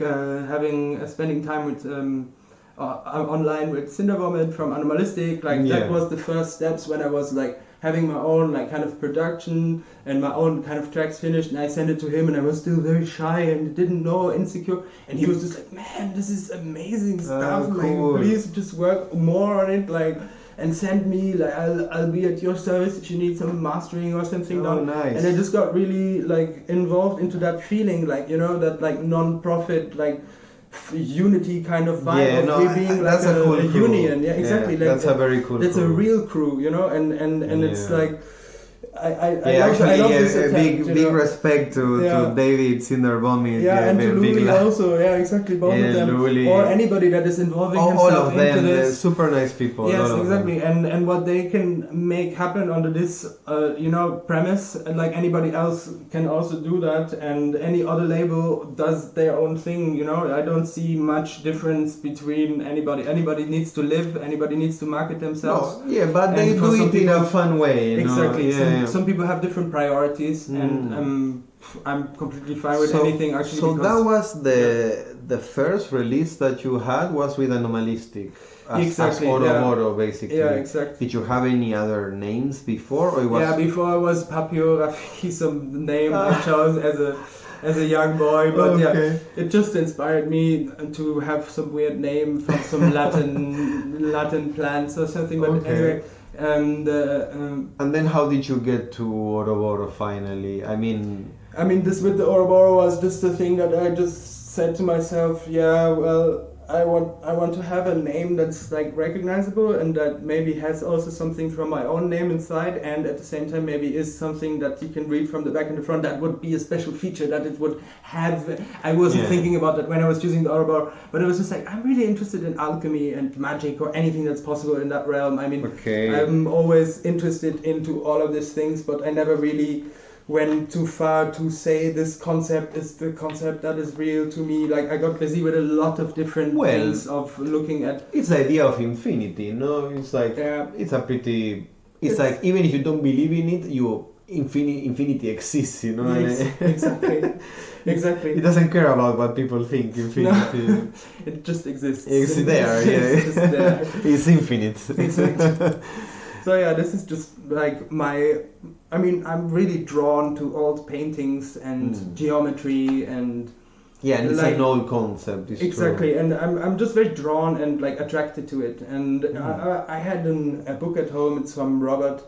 [SPEAKER 2] spending time with online with Cinderwoman from Animalistic. Like that was the first steps when I was like having my own like kind of production and my own kind of tracks finished, and I sent it to him, and I was still very shy and didn't know, insecure, and he was just like, "Man, this is amazing stuff.
[SPEAKER 1] Cool.
[SPEAKER 2] Like, please just work more on it, like, and send me, like, I'll be at your service if you need some mastering or something done."
[SPEAKER 1] Nice.
[SPEAKER 2] And I just got really like involved into that feeling, like, you know, that like non-profit like unity kind of vibe of being like
[SPEAKER 1] that's a cool
[SPEAKER 2] union. Yeah, exactly.
[SPEAKER 1] Yeah,
[SPEAKER 2] like,
[SPEAKER 1] that's a very cool
[SPEAKER 2] That's
[SPEAKER 1] crew.
[SPEAKER 2] a real crew, you know, and it's like I love
[SPEAKER 1] a
[SPEAKER 2] this attempt,
[SPEAKER 1] big respect to David Cindervomit.
[SPEAKER 2] And to Louis also, exactly, both of them,
[SPEAKER 1] Louis.
[SPEAKER 2] or anybody that is involving
[SPEAKER 1] all
[SPEAKER 2] himself
[SPEAKER 1] of them,
[SPEAKER 2] into this.
[SPEAKER 1] super nice people.
[SPEAKER 2] Yes, exactly, and what they can make happen under this, you know, premise, and like anybody else can also do that, and any other label does their own thing. You know, I don't see much difference between anybody. Anybody needs to live. Anybody needs to market themselves.
[SPEAKER 1] No, but they do it in a fun way. You
[SPEAKER 2] exactly.
[SPEAKER 1] know?
[SPEAKER 2] Some people have different priorities, and I'm completely fine with anything actually.
[SPEAKER 1] So that was the first release that you had was with Animalistic. As Oroboro, basically.
[SPEAKER 2] Yeah, exactly.
[SPEAKER 1] Did you have any other names before, or it was?
[SPEAKER 2] Yeah, before I was Papio Rafiki, some name I chose as a young boy, but it just inspired me to have some weird name from some Latin plants or something. But anyway. And
[SPEAKER 1] then how did you get to Oroboro finally? I mean,
[SPEAKER 2] this with the Oroboro was just a thing that I just said to myself, I want to have a name that's like recognizable and that maybe has also something from my own name inside, and at the same time maybe is something that you can read from the back and the front. That would be a special feature that it would have. I wasn't thinking about that when I was choosing the Oroboro, but it was just like, I'm really interested in alchemy and magic or anything that's possible in that realm. I mean, I'm always interested into all of these things, but I never really went too far to say this concept is the concept that is real to me. Like, I got busy with a lot of different things of looking at.
[SPEAKER 1] It's the idea of infinity, no? It's like it's a pretty. It's like even if you don't believe in it, infinity exists, you know.
[SPEAKER 2] Exactly.
[SPEAKER 1] It doesn't care about what people think. Infinity.
[SPEAKER 2] No, it just exists.
[SPEAKER 1] It's there.
[SPEAKER 2] It's just there.
[SPEAKER 1] It's infinite.
[SPEAKER 2] Exactly. So this is just like I'm really drawn to old paintings and geometry and
[SPEAKER 1] and it's an old concept. It's
[SPEAKER 2] exactly,
[SPEAKER 1] true.
[SPEAKER 2] and I'm just very drawn and like attracted to it. And I had a book at home. It's from Robert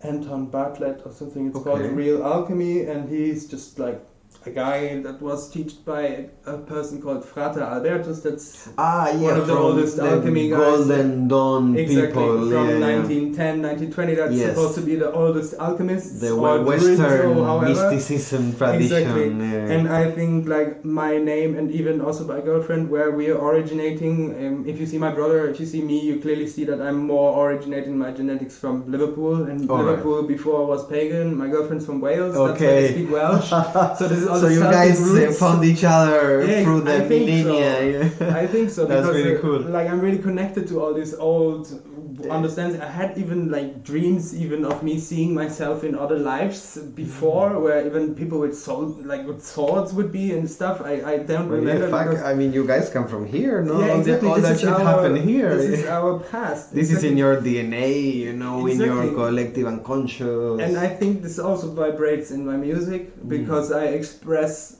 [SPEAKER 2] Anton Bartlett or something. It's called Real Alchemy, and he's just like a guy that was taught by a person called Frater Albertus. That's one of the oldest alchemy guys.
[SPEAKER 1] Golden Dawn people.
[SPEAKER 2] From 1910, 1920. That's supposed to be the oldest alchemists.
[SPEAKER 1] The Western mysticism tradition.
[SPEAKER 2] Exactly. And I think like my name and even also my girlfriend, where we are originating. If you see my brother, if you see me, you clearly see that I'm more originating my genetics from Liverpool. And Liverpool before was pagan. My girlfriend's from Wales. That's why I speak Welsh. So this all
[SPEAKER 1] So
[SPEAKER 2] the
[SPEAKER 1] you
[SPEAKER 2] Celtic
[SPEAKER 1] guys
[SPEAKER 2] roots.
[SPEAKER 1] found each other
[SPEAKER 2] Yeah,
[SPEAKER 1] through the
[SPEAKER 2] I think
[SPEAKER 1] millennia.
[SPEAKER 2] so. I think so.
[SPEAKER 1] That's
[SPEAKER 2] because
[SPEAKER 1] really cool.
[SPEAKER 2] like I'm really connected to all these old understands. I had even like dreams even of me seeing myself in other lives before, where even people with swords would be and stuff. I don't
[SPEAKER 1] Well,
[SPEAKER 2] remember.
[SPEAKER 1] yeah,
[SPEAKER 2] Because,
[SPEAKER 1] I mean, you guys come from here, no?
[SPEAKER 2] yeah, exactly.
[SPEAKER 1] All
[SPEAKER 2] This
[SPEAKER 1] that
[SPEAKER 2] is
[SPEAKER 1] shit
[SPEAKER 2] our
[SPEAKER 1] happened here.
[SPEAKER 2] This is our past.
[SPEAKER 1] This is in
[SPEAKER 2] Exactly.
[SPEAKER 1] your DNA, you know, in your
[SPEAKER 2] Exactly.
[SPEAKER 1] collective unconscious.
[SPEAKER 2] And I think this also vibrates in my music because I express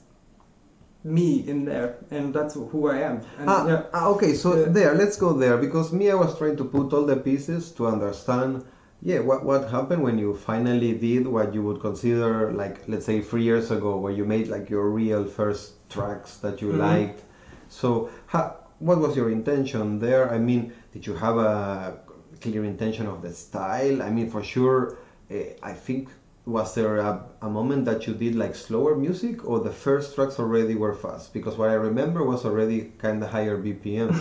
[SPEAKER 2] me in there, and that's who I am. And
[SPEAKER 1] okay, so
[SPEAKER 2] Yeah.
[SPEAKER 1] there, let's go there, because me, I was trying to put all the pieces to understand, yeah, what happened when you finally did what you would consider, like, let's say 3 years ago, where you made like your real first tracks that you liked. So, what was your intention there? I mean, did you have a clear intention of the style? I mean, for sure, I think, was there a moment that you did like slower music, or the first tracks already were fast? Because what I remember was already kind of higher BPM.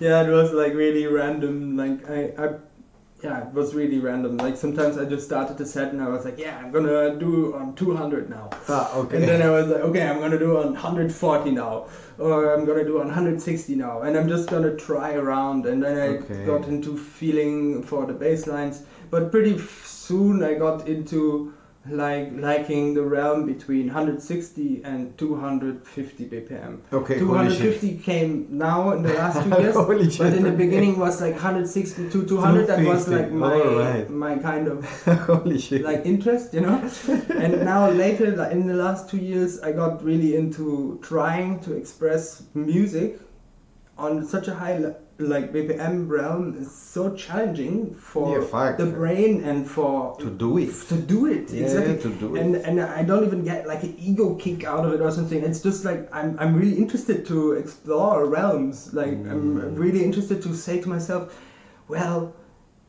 [SPEAKER 2] Yeah, it was like really random. Like yeah, it was really random. Like sometimes I just started the set and I was like, yeah, I'm gonna do on 200 now.
[SPEAKER 1] Okay.
[SPEAKER 2] And then I was like, okay, I'm gonna do on 140 now, or I'm gonna do on 160 now, and I'm just gonna try around. And then I got into feeling for the bass lines, but pretty soon I got into liking the realm between 160 and 250 BPM.
[SPEAKER 1] Okay,
[SPEAKER 2] 250 came now in the last 2 years,
[SPEAKER 1] Holy shit,
[SPEAKER 2] but in the
[SPEAKER 1] okay.
[SPEAKER 2] beginning was like 160 to 200. That was like
[SPEAKER 1] 250,
[SPEAKER 2] my kind of
[SPEAKER 1] Holy shit.
[SPEAKER 2] like interest, you know. And now later, like in the last 2 years, I got really into trying to express music on such a high like BPM realm. Is so challenging for the brain and for
[SPEAKER 1] to do it.
[SPEAKER 2] Yeah, exactly.
[SPEAKER 1] To do it.
[SPEAKER 2] And I don't even get like an ego kick out of it or something. It's just like I'm really interested to explore realms. Like I'm really interested to say to myself, well,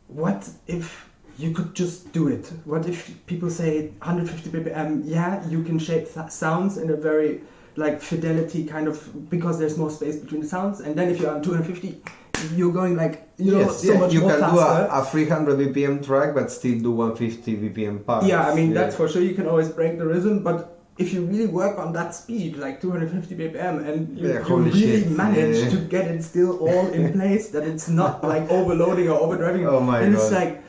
[SPEAKER 2] what if you could just do it? What if people say 150 BPM? Yeah, you can shape sounds in a very like fidelity kind of, because there's more space between the sounds. And then if you're on 250, you're going like, you know, so much
[SPEAKER 1] you
[SPEAKER 2] more
[SPEAKER 1] can
[SPEAKER 2] faster.
[SPEAKER 1] do a 300 BPM track but still do 150 BPM parts.
[SPEAKER 2] Yeah, I mean, that's for sure. You can always break the rhythm, but if you really work on that speed, like 250 BPM, and you really manage to get it still all in place, that it's not like overloading or overdriving.
[SPEAKER 1] Oh my
[SPEAKER 2] and
[SPEAKER 1] God.
[SPEAKER 2] It's like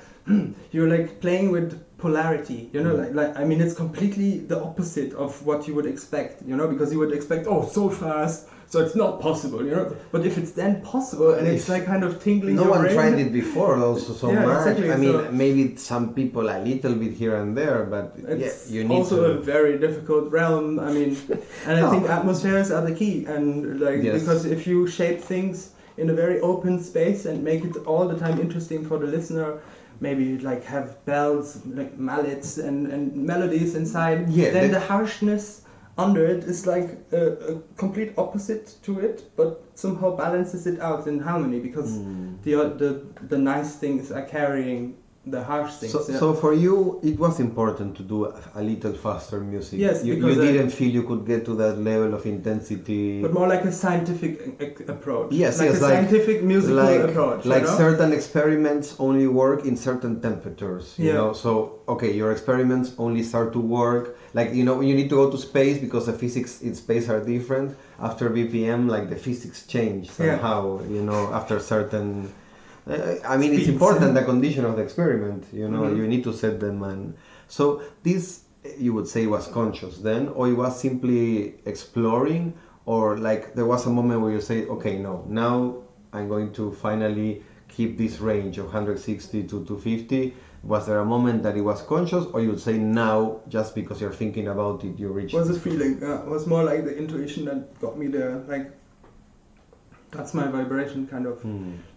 [SPEAKER 2] you're like playing with polarity, you know, like I mean, it's completely the opposite of what you would expect, you know, because you would expect, oh, so fast, so it's not possible, you know. But if it's then possible, and it's like kind of tingling your brain.
[SPEAKER 1] No one tried it before also so much.
[SPEAKER 2] Exactly.
[SPEAKER 1] I mean, maybe some people a little bit here and there, but
[SPEAKER 2] it's
[SPEAKER 1] you need
[SPEAKER 2] also a very difficult realm. I mean, and I think atmospheres are the key, and like because if you shape things in a very open space and make it all the time interesting for the listener, maybe like have bells, like mallets and melodies inside, then the harshness under it is like a complete opposite to it, but somehow balances it out in harmony, because the nice things are carrying the harsh things.
[SPEAKER 1] So for you, it was important to do a little faster music.
[SPEAKER 2] Yes,
[SPEAKER 1] you didn't feel you could get to that level of intensity.
[SPEAKER 2] But more like a scientific approach.
[SPEAKER 1] Yes,
[SPEAKER 2] like a scientific musical approach.
[SPEAKER 1] Like
[SPEAKER 2] you know?
[SPEAKER 1] certain experiments only work in certain temperatures. You know, so okay, your experiments only start to work. Like, you know, you need to go to space because the physics in space are different. After BPM, like the physics change somehow. You know, after certain. I mean, it's important, the condition of the experiment, you know, you need to set them. And so this, you would say, was conscious then, or it was simply exploring, or like there was a moment where you say, okay, no, now I'm going to finally keep this range of 160 to 250. Was there a moment that it was conscious, or you would say now, just because you're thinking about it, you reach?
[SPEAKER 2] It was a feeling. It was more like the intuition that got me there. Like, that's my vibration, kind of.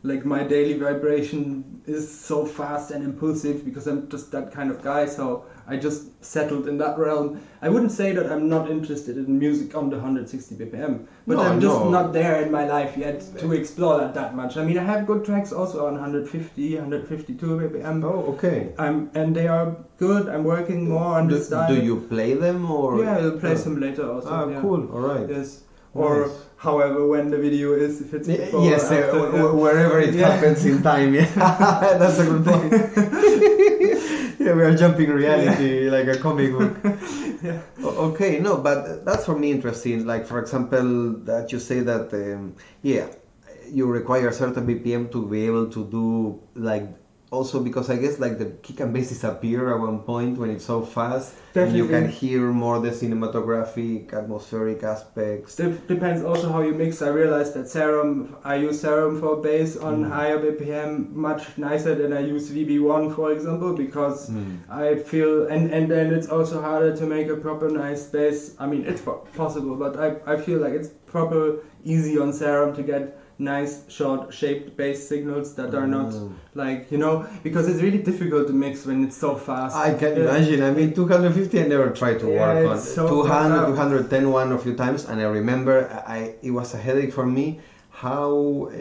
[SPEAKER 2] Like my daily vibration is so fast and impulsive because I'm just that kind of guy. So I just settled in that realm. I wouldn't say that I'm not interested in music on the 160 BPM, but I'm just not there in my life yet to explore that much. I mean, I have good tracks also on 150, 152 BPM.
[SPEAKER 1] Oh, okay.
[SPEAKER 2] And they are good. I'm working more on the style.
[SPEAKER 1] Do you play them, or?
[SPEAKER 2] Yeah, I'll play some later also.
[SPEAKER 1] Cool. All right.
[SPEAKER 2] Yes. Or however when the video is, if it's before
[SPEAKER 1] yes,
[SPEAKER 2] or after,
[SPEAKER 1] wherever it happens in time. Yeah, that's a good point. Yeah, we are jumping reality like a comic book.
[SPEAKER 2] Yeah.
[SPEAKER 1] Okay, no, but that's for me interesting. Like, for example, that you say that, yeah, you require a certain BPM to be able to do, like, also because I guess like the kick and bass disappear at one point when it's so fast. And you can hear more the cinematographic, atmospheric aspects.
[SPEAKER 2] Depends also how you mix. I realized that I use Serum for bass on higher BPM much nicer than I use VB1, for example, because I feel, and then it's also harder to make a proper nice bass. I mean, it's possible, but I feel like it's proper easy on Serum to get nice short shaped bass signals that are not like, you know, because it's really difficult to mix when it's so fast.
[SPEAKER 1] I can imagine. I mean, 250 I never tried to work on.
[SPEAKER 2] So
[SPEAKER 1] 200, 210 one a few times, and I remember it was a headache for me how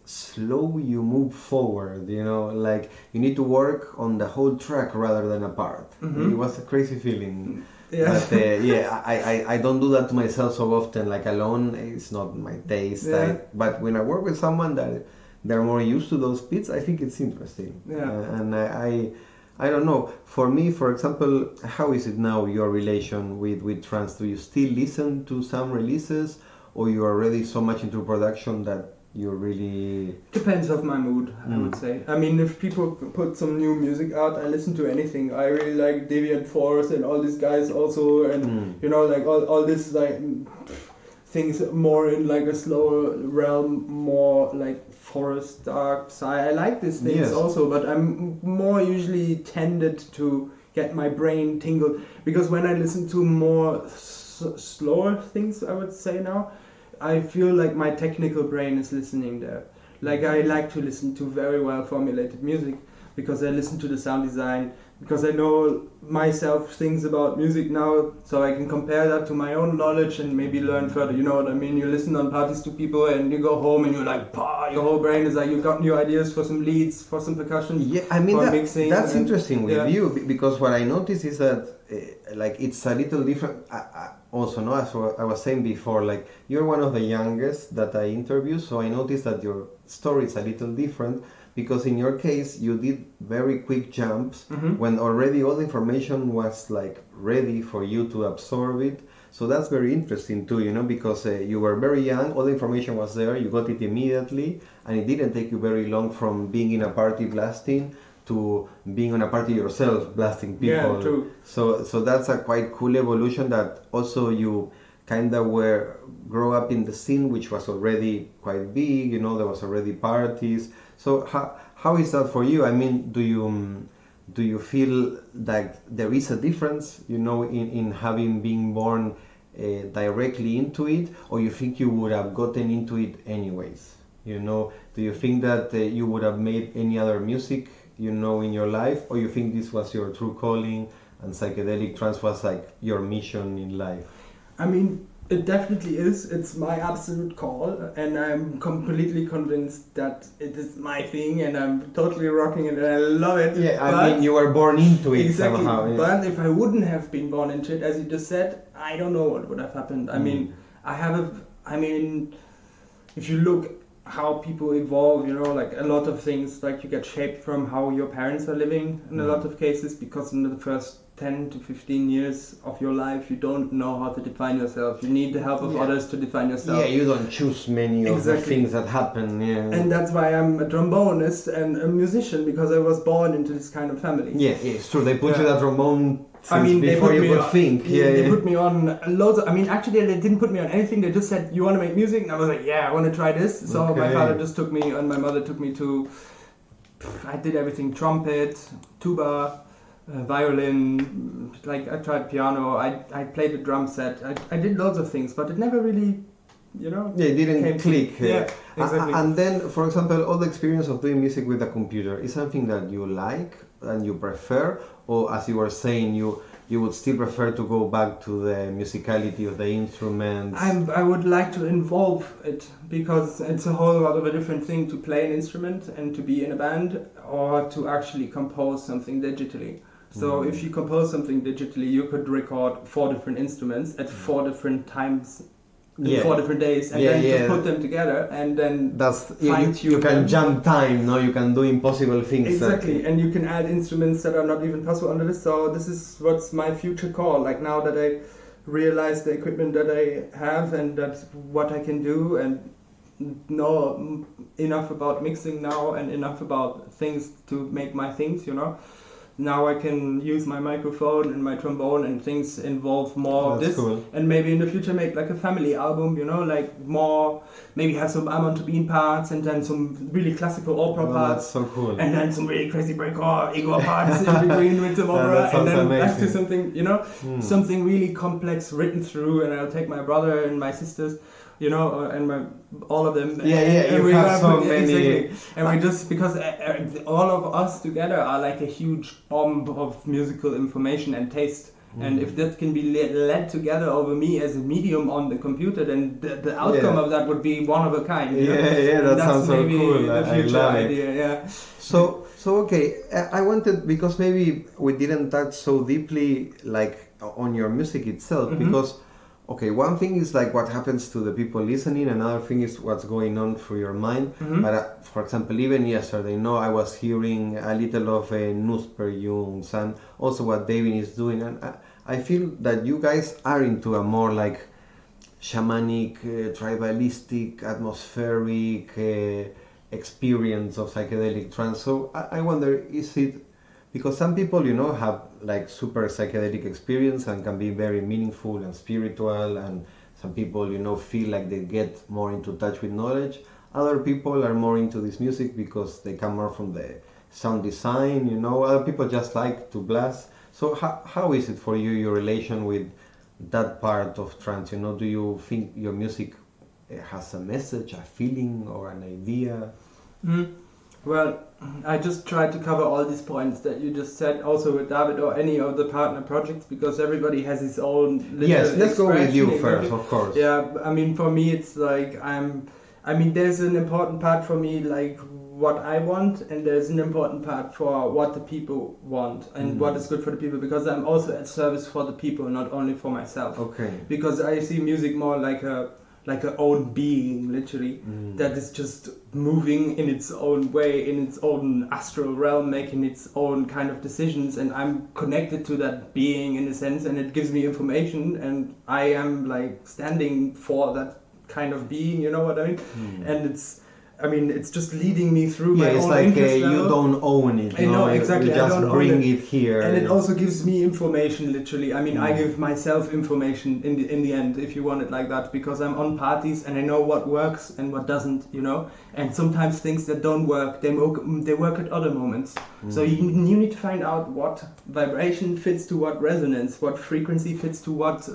[SPEAKER 1] slow you move forward, you know, like you need to work on the whole track rather than a part. It was a crazy feeling. Yeah. But yeah, I don't do that to myself so often. Like alone, it's not my taste.
[SPEAKER 2] Yeah.
[SPEAKER 1] But when I work with someone that they're more used to those beats, I think it's interesting.
[SPEAKER 2] Yeah.
[SPEAKER 1] And I don't know. For me, for example, how is it now your relation with trance? Do you still listen to some releases, or you are already so much into production that you really...
[SPEAKER 2] Depends of my mood, I would say. I mean, if people put some new music out, I listen to anything. I really like Deviant Force and all these guys also, and you know, like all this like things more in like a slower realm, more like forest dark side. I like these things also, but I'm more usually tended to get my brain tingled, because when I listen to more slower things, I would say now, I feel like my technical brain is listening there. Like I like to listen to very well formulated music because I listen to the sound design, because I know myself things about music now, so I can compare that to my own knowledge and maybe learn further. You know what I mean? You listen on parties to people and you go home and you're like, your whole brain is like, you got new ideas for some leads, for some percussion.
[SPEAKER 1] Yeah, I mean,
[SPEAKER 2] mixing.
[SPEAKER 1] That's interesting with you, because what I noticed is that like it's a little different. Also, no, as I was saying before, like you're one of the youngest that I interview, so I noticed that your story is a little different, because in your case you did very quick jumps when already all the information was like ready for you to absorb it. So that's very interesting too, you know, because you were very young, all the information was there, you got it immediately, and it didn't take you very long from being in a party blasting to being on a party yourself blasting people.
[SPEAKER 2] Yeah, true.
[SPEAKER 1] So that's a quite cool evolution, that also you kind of grow up in the scene, which was already quite big, you know, there was already parties. So how is that for you? I mean, do you feel like there is a difference, you know, in having been born directly into it, or you think you would have gotten into it anyways? You know, do you think that you would have made any other music, you know, in your life, or you think this was your true calling and psychedelic trance was like your mission in life?
[SPEAKER 2] I mean, it definitely is. It's my absolute call, and I'm completely convinced that it is my thing, and I'm totally rocking it, and I love it.
[SPEAKER 1] Yeah, I mean, you were born into it somehow.
[SPEAKER 2] Yeah. But if I wouldn't have been born into it, as you just said, I don't know what would have happened. I mean, if you look how people evolve, you know, like a lot of things, like you get shaped from how your parents are living in a lot of cases, because in the first 10 to 15 years of your life you don't know how to define yourself. You need the help of others to define yourself.
[SPEAKER 1] Yeah, you don't choose many of the things that happen. Yeah.
[SPEAKER 2] And that's why I'm a trombonist and a musician, because I was born into this kind of family.
[SPEAKER 1] Yeah, it's true. They put you that trombone
[SPEAKER 2] before
[SPEAKER 1] you could think.
[SPEAKER 2] They put me on loads of, actually they didn't put me on anything. They just said, you want to make music? And I was like, yeah, I want to try this. So my father just took me, and my mother took me to, I did everything: trumpet, tuba, violin, like I tried piano, I played the drum set, I did loads of things, but it never really, you know...
[SPEAKER 1] Yeah, it didn't click.
[SPEAKER 2] Yeah, exactly.
[SPEAKER 1] And then, for example, all the experience of doing music with a computer is something that you like and you prefer, or as you were saying, you would still prefer to go back to the musicality of the instruments?
[SPEAKER 2] I would like to involve it, because it's a whole lot of a different thing to play an instrument and to be in a band, or to actually compose something digitally. So if you compose something digitally, you could record 4 different instruments at 4 different times in 4 different days, and then to put them together and then
[SPEAKER 1] you can jump time, no? You can do impossible things.
[SPEAKER 2] Exactly, and you can add instruments that are not even possible under this. So this is what's my future call. Like now that I realize the equipment that I have and that's what I can do and know enough about mixing now and enough about things to make my things, you know. Now I can use my microphone and my trombone and things involve more of this. Cool. And maybe in the future make like a family album, you know, like more, maybe have some Amon to Bean parts and then some really classical opera parts.
[SPEAKER 1] That's so cool.
[SPEAKER 2] And then some really crazy breakcore, Igor parts in between with some opera and then back to something, you know, something really complex written through, and I'll take my brother and my sisters, you know, and all of them.
[SPEAKER 1] And we have so many.
[SPEAKER 2] Exactly. And we just, because all of us together are like a huge bomb of musical information and taste. And if that can be led together over me as a medium on the computer, then the outcome of that would be one of a kind.
[SPEAKER 1] That sounds so cool.
[SPEAKER 2] The future idea.
[SPEAKER 1] So okay, I wanted, because maybe we didn't touch so deeply like on your music itself, because okay, one thing is like what happens to the people listening, another thing is what's going on through your mind. But for example, even yesterday, I was hearing a little of Nusper Jungs and also what David is doing, and I feel that you guys are into a more like shamanic, tribalistic, atmospheric experience of psychedelic trance. So I wonder, is it because some people, have like super psychedelic experience and can be very meaningful and spiritual, and some people, feel like they get more into touch with knowledge. Other people are more into this music because they come more from the sound design, Other people just like to blast. So how is it for you, your relation with that part of trance? Do you think your music has a message, a feeling, or an idea?
[SPEAKER 2] Well, I just tried to cover all these points that you just said, also with David or any of the partner projects, because everybody has his own little
[SPEAKER 1] Yes, let's go with you first, of course.
[SPEAKER 2] Yeah, I mean, for me, it's like there's an important part for me, like what I want, and there's an important part for what the people want and what is good for the people, because I'm also at service for the people, not only for myself.
[SPEAKER 1] Okay.
[SPEAKER 2] Because I see music more like a own being, literally, that is just moving in its own way, in its own astral realm, making its own kind of decisions, and I'm connected to that being in a sense, and it gives me information, and I am like standing for that kind of being, you know what I mean? And it's just leading me through my own interest level.
[SPEAKER 1] It's like you don't own it.
[SPEAKER 2] I know, exactly.
[SPEAKER 1] You just bring it here.
[SPEAKER 2] And it also gives me information, literally. I give myself information in the end, if you want it like that, because I'm on parties and I know what works and what doesn't, And sometimes things that don't work, they work at other moments. So you need to find out what vibration fits to what resonance, what frequency fits to what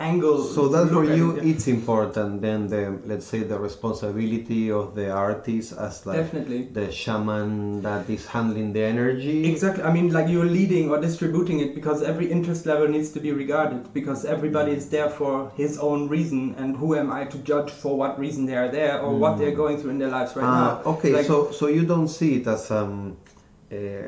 [SPEAKER 2] angle.
[SPEAKER 1] So that for you, it's important. Then let's say the responsibility of the artist as
[SPEAKER 2] Definitely.
[SPEAKER 1] The shaman that is handling the energy.
[SPEAKER 2] Exactly. You're leading or distributing it, because every interest level needs to be regarded, because everybody is there for his own reason, and who am I to judge for what reason they are there or what they're going through in their lives right now.
[SPEAKER 1] Okay, so you don't see it as a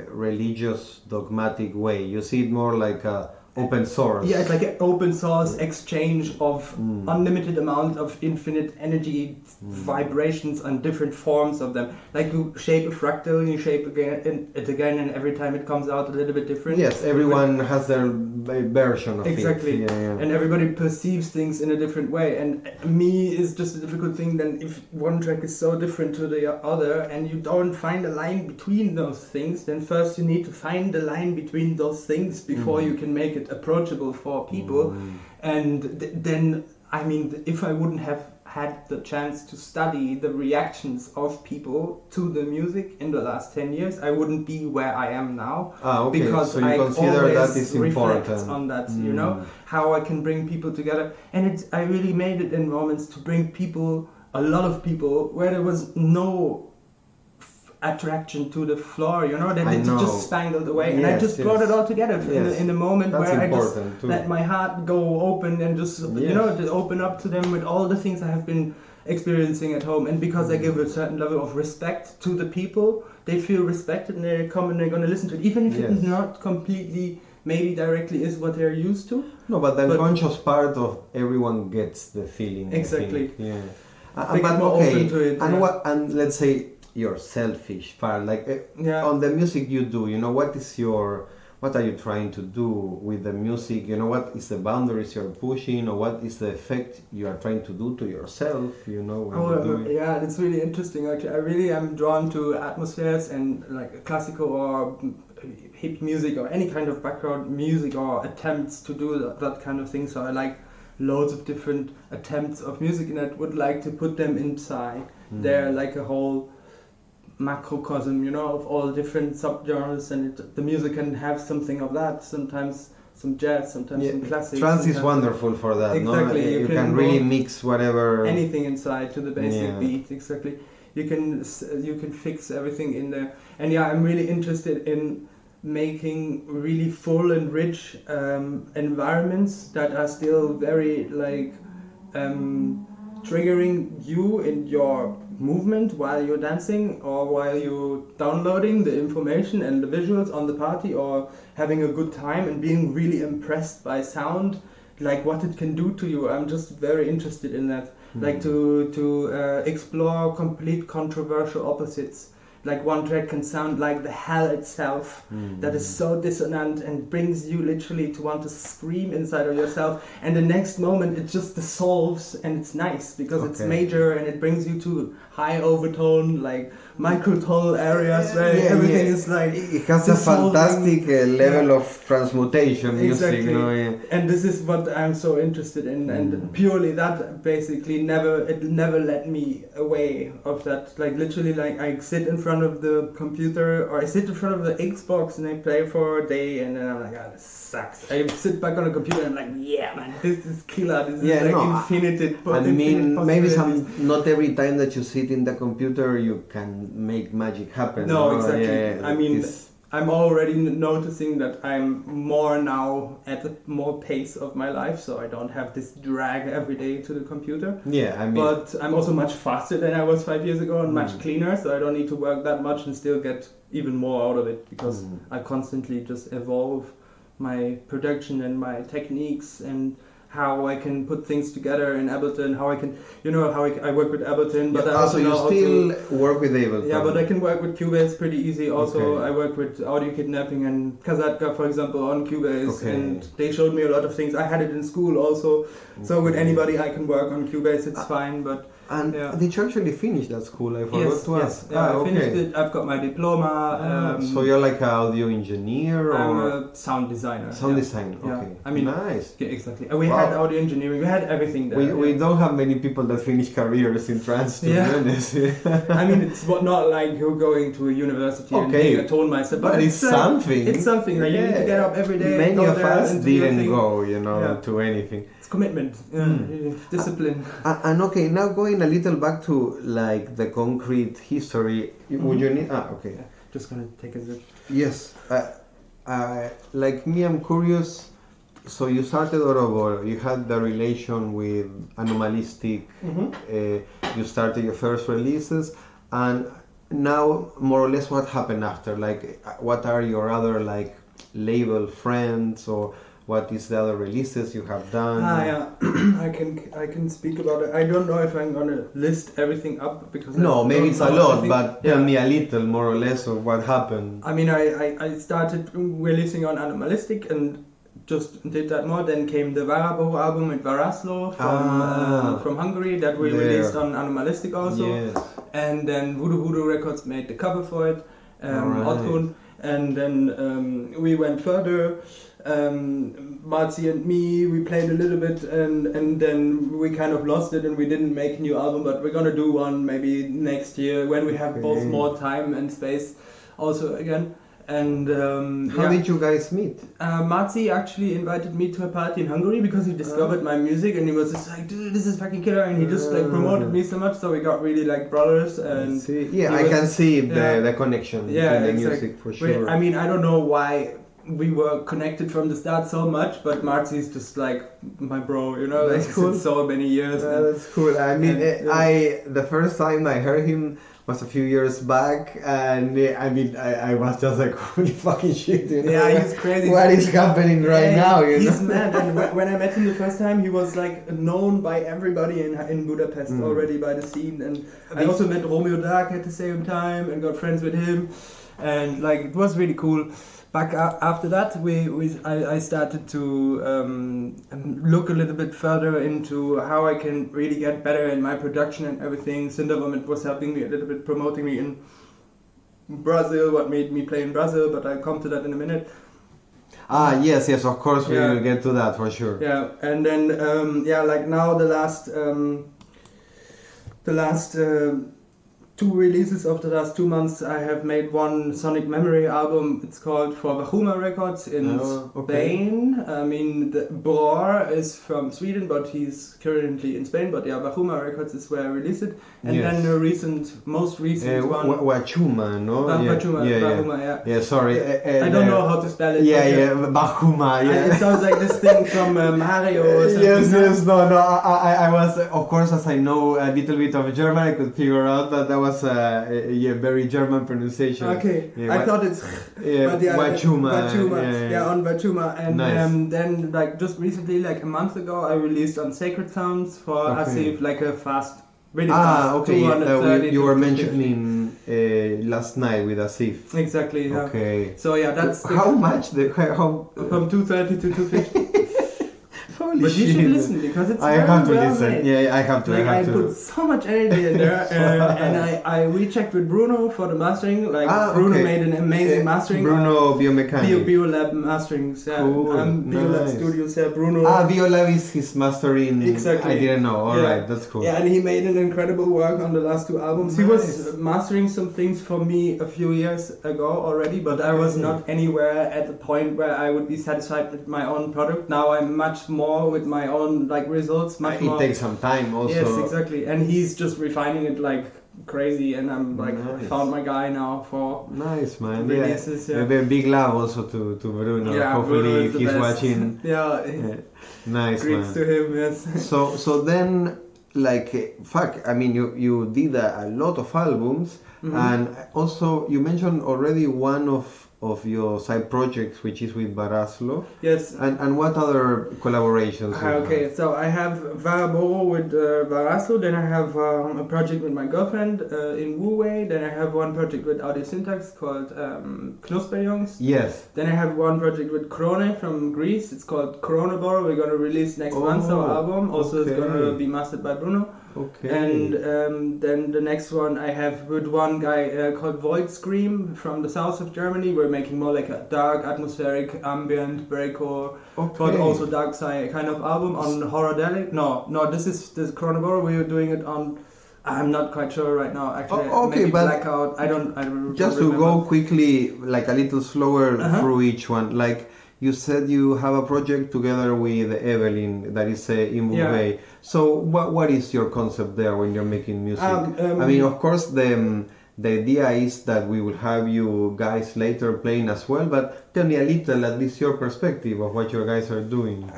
[SPEAKER 1] religious dogmatic way. You see it more like a open source.
[SPEAKER 2] Yeah, it's like an open source exchange of unlimited amount of infinite energy vibrations and different forms of them. Like you shape a fractal and you shape it again, and every time it comes out a little bit different.
[SPEAKER 1] Yes, everyone has their version of
[SPEAKER 2] exactly.
[SPEAKER 1] it.
[SPEAKER 2] Exactly. And everybody perceives things in a different way. And me is just a difficult thing then if one track is so different to the other and you don't find a line between those things, then first you need to find the line between those things before you can make it approachable for people. And then if I wouldn't have had the chance to study the reactions of people to the music in the last 10 years, I wouldn't be where I am now.
[SPEAKER 1] Okay.
[SPEAKER 2] Because
[SPEAKER 1] so you
[SPEAKER 2] I
[SPEAKER 1] consider
[SPEAKER 2] always
[SPEAKER 1] that is
[SPEAKER 2] reflect
[SPEAKER 1] important
[SPEAKER 2] on that, how I can bring people together. And I really made it in moments to bring people, a lot of people, where there was no attraction to the floor, that it just spangled away, and I just brought it all together in a moment. That's where I just let my heart go open and just just open up to them with all the things I have been experiencing at home. And because I give a certain level of respect to the people, they feel respected and they come and they're going to listen to it, even if it's not completely maybe directly is what they're used to.
[SPEAKER 1] No, but the unconscious part of everyone gets the feeling.
[SPEAKER 2] Exactly.
[SPEAKER 1] Yeah.
[SPEAKER 2] But more open to it.
[SPEAKER 1] And and let's say your selfish part, like on the music you do, what are you trying to do with the music? What is the boundaries you're pushing, or what is the effect you are trying to do to yourself? When you do it?
[SPEAKER 2] Yeah, it's really interesting. Actually, I really am drawn to atmospheres and like classical or hip music or any kind of background music or attempts to do that kind of thing. So I like loads of different attempts of music, and I would like to put them inside. They're like a whole macrocosm, of all different subgenres, and the music can have something of that. Sometimes some jazz, sometimes some classics.
[SPEAKER 1] Trance is wonderful for that.
[SPEAKER 2] Exactly,
[SPEAKER 1] no? You can really mix whatever,
[SPEAKER 2] anything inside to the basic beat. Exactly, you can fix everything in there. And I'm really interested in making really full and rich environments that are still very triggering you in your movement while you're dancing or while you're downloading the information and the visuals on the party, or having a good time and being really impressed by sound, like what it can do to you. I'm just very interested in that, like to explore complete controversial opposites. Like one track can sound like the hell itself, that is so dissonant and brings you literally to want to scream inside of yourself, and the next moment it just dissolves and it's nice because it's major and it brings you to high overtone, like microtonal areas where everything is like
[SPEAKER 1] it has a fantastic level of transmutation music.
[SPEAKER 2] Exactly. And this is what I'm so interested in, and purely that basically never let me away of that. Like literally, like I sit in front of the computer or I sit in front of the Xbox and I play for a day, and then I'm like, this sucks. I sit back on the computer and I'm like, yeah man, this is killer. This is infinite.
[SPEAKER 1] I mean, maybe not every time that you sit in the computer you can make magic happen.
[SPEAKER 2] No, exactly. I mean, I'm already noticing that I'm more now at the more pace of my life, so I don't have this drag every day to the computer.
[SPEAKER 1] Yeah, I mean,
[SPEAKER 2] but I'm also much faster than I was 5 years ago and much cleaner, so I don't need to work that much and still get even more out of it because I constantly just evolve my production and my techniques and how I can put things together in Ableton, how I can, how I work with Ableton. But
[SPEAKER 1] also you still work with Ableton.
[SPEAKER 2] Yeah, but I can work with Cubase pretty easy also. I work with Audio Kidnapping and Kazatka, for example, on Cubase, and they showed me a lot of things. I had it in school also, so with anybody I can work on Cubase, it's fine, but...
[SPEAKER 1] And did you actually finish that school? I forgot to ask.
[SPEAKER 2] Yes, I finished it. I've got my diploma.
[SPEAKER 1] So you're like an audio engineer, or
[SPEAKER 2] I'm a sound designer.
[SPEAKER 1] Sound designer. Okay.
[SPEAKER 2] I mean,
[SPEAKER 1] nice.
[SPEAKER 2] Yeah, exactly. We had audio engineering. We had everything there.
[SPEAKER 1] We don't have many people that finish careers in trance, to be honest.
[SPEAKER 2] I mean, it's not like you're going to a university and being a tone master, but
[SPEAKER 1] it's something.
[SPEAKER 2] It's something. Like you need to get up every day.
[SPEAKER 1] Many of us didn't go, to anything.
[SPEAKER 2] Commitment, discipline.
[SPEAKER 1] And okay, now going a little back to like the concrete history, would you need?
[SPEAKER 2] Just gonna take a sip.
[SPEAKER 1] Yes, like me, I'm curious. So you started Oroboro, you had the relation with Anomalistic, you started your first releases, and now more or less what happened after? Like, what are your other like label friends, or what is the other releases you have done?
[SPEAKER 2] I can speak about it. I don't know if I'm gonna list everything up because
[SPEAKER 1] maybe it's a lot, but tell me a little more or less of what happened.
[SPEAKER 2] I mean, I started releasing on Anomalistic and just did that more. Then came the Oroboro album with Varaslo from Hungary that we released on Anomalistic also.
[SPEAKER 1] Yes.
[SPEAKER 2] And then Voodoo Records made the cover for it, Otrun. And then we went further. Marzi and me, we played a little bit, and then we kind of lost it and we didn't make a new album, but we're gonna do one maybe next year when we have both more time and space also again. And
[SPEAKER 1] how did you guys meet?
[SPEAKER 2] Marzi actually invited me to a party in Hungary because he discovered my music and he was just like, dude, this is fucking killer, and he just like promoted me so much, so we got really like brothers. And
[SPEAKER 1] I can see the connection between the music for sure.
[SPEAKER 2] I mean, I don't know why we were connected from the start so much, but Marzi is just like my bro,
[SPEAKER 1] That's cool.
[SPEAKER 2] So many years.
[SPEAKER 1] That's cool. I mean, the first time I heard him was a few years back, and I mean, I was just like, holy fucking shit, you know?
[SPEAKER 2] Yeah, he's crazy.
[SPEAKER 1] What is happening right now, you
[SPEAKER 2] he's
[SPEAKER 1] know?
[SPEAKER 2] mad. And when I met him the first time, he was like known by everybody in Budapest already by the scene. And I also met Romeo Dark at the same time and got friends with him, and like it was really cool. Back after that, I started to look a little bit further into how I can really get better in my production and everything. Cindervomit was helping me a little bit, promoting me in Brazil, what made me play in Brazil, but I'll come to that in a minute.
[SPEAKER 1] Yes, of course we will get to that for sure.
[SPEAKER 2] Yeah, and then like now the last 2 releases of the last 2 months, I have made one Sonic Memory album. It's called for Vahuma Records in Spain. I mean, the Bror is from Sweden, but he's currently in Spain. But yeah, Vahuma Records is where I released it. And then the most recent one...
[SPEAKER 1] Wachuma, no?
[SPEAKER 2] Vahuma, yeah.
[SPEAKER 1] Yeah, sorry.
[SPEAKER 2] I don't know how to spell it.
[SPEAKER 1] Vahuma, yeah.
[SPEAKER 2] It sounds like this thing from Mario or something.
[SPEAKER 1] Yes, no. I was, of course, as I know a little bit of German, I could figure out that was a very German pronunciation.
[SPEAKER 2] Okay, I thought it's
[SPEAKER 1] Wachuma.
[SPEAKER 2] On Wachuma. And
[SPEAKER 1] nice.
[SPEAKER 2] Then like just recently, like a month ago, I released on Sacred Sounds for Asif like a really fast.
[SPEAKER 1] Okay. You were mentioning last night with Asif.
[SPEAKER 2] Exactly. Yeah.
[SPEAKER 1] Okay.
[SPEAKER 2] So yeah, that's
[SPEAKER 1] how much how
[SPEAKER 2] from 230 to 250.
[SPEAKER 1] Holy
[SPEAKER 2] but
[SPEAKER 1] shit.
[SPEAKER 2] you should listen because it's
[SPEAKER 1] I
[SPEAKER 2] very
[SPEAKER 1] have to
[SPEAKER 2] well
[SPEAKER 1] listen.
[SPEAKER 2] made.
[SPEAKER 1] Yeah, I have to.
[SPEAKER 2] Like,
[SPEAKER 1] I have to.
[SPEAKER 2] put so much energy in there, and I rechecked with Bruno for the mastering. Like Bruno made an amazing mastering.
[SPEAKER 1] Bruno Biomechanic.
[SPEAKER 2] Biolab masterings. Yeah.
[SPEAKER 1] Cool.
[SPEAKER 2] Biolab Studios. Yeah, Bruno.
[SPEAKER 1] Biolab is his mastering.
[SPEAKER 2] Exactly.
[SPEAKER 1] I didn't know. All right, that's cool.
[SPEAKER 2] Yeah, and he made an incredible work on the last 2 albums. Nice. He was mastering some things for me a few years ago already, but I was not anywhere at the point where I would be satisfied with my own product. Now I'm much more with my own like results. Much more.
[SPEAKER 1] It takes some time also.
[SPEAKER 2] Yes, exactly. And he's just refining it like crazy, and I'm like found my guy now for
[SPEAKER 1] nice man.
[SPEAKER 2] Releases,
[SPEAKER 1] A big love also to Bruno.
[SPEAKER 2] Yeah,
[SPEAKER 1] hopefully
[SPEAKER 2] Bruno
[SPEAKER 1] he's
[SPEAKER 2] best.
[SPEAKER 1] watching. Nice
[SPEAKER 2] Greets
[SPEAKER 1] man.
[SPEAKER 2] to him, yes.
[SPEAKER 1] So then like I mean you did a lot of albums, and also you mentioned already one of your side projects, which is with Baraslo.
[SPEAKER 2] Yes.
[SPEAKER 1] And what other collaborations?
[SPEAKER 2] Okay, so I have Oroboro with Baraslo, then I have a project with my girlfriend in Wu Wei, then I have one project with Audio Syntax called Knusperjungs.
[SPEAKER 1] Yes.
[SPEAKER 2] Then I have one project with Krone from Greece, it's called Oroboro. We're going to release next month our album, also it's going to be mastered by Bruno.
[SPEAKER 1] Okay.
[SPEAKER 2] And then the next one I have with one guy called Void Scream from the south of Germany. We're making more like a dark, atmospheric, ambient, breakcore, but also dark side kind of album on Horodelic. No, this is Oroboro. We are doing it on. I'm not quite sure right now. Actually, maybe
[SPEAKER 1] but
[SPEAKER 2] Blackout. I don't
[SPEAKER 1] just to go quickly, like a little slower through each one, like. You said you have a project together with Evelyn that is in Mumbai. So what is your concept there when you're making music? I mean, of course, the idea is that we will have you guys later playing as well, but tell me a little, at least your perspective of what your guys are doing.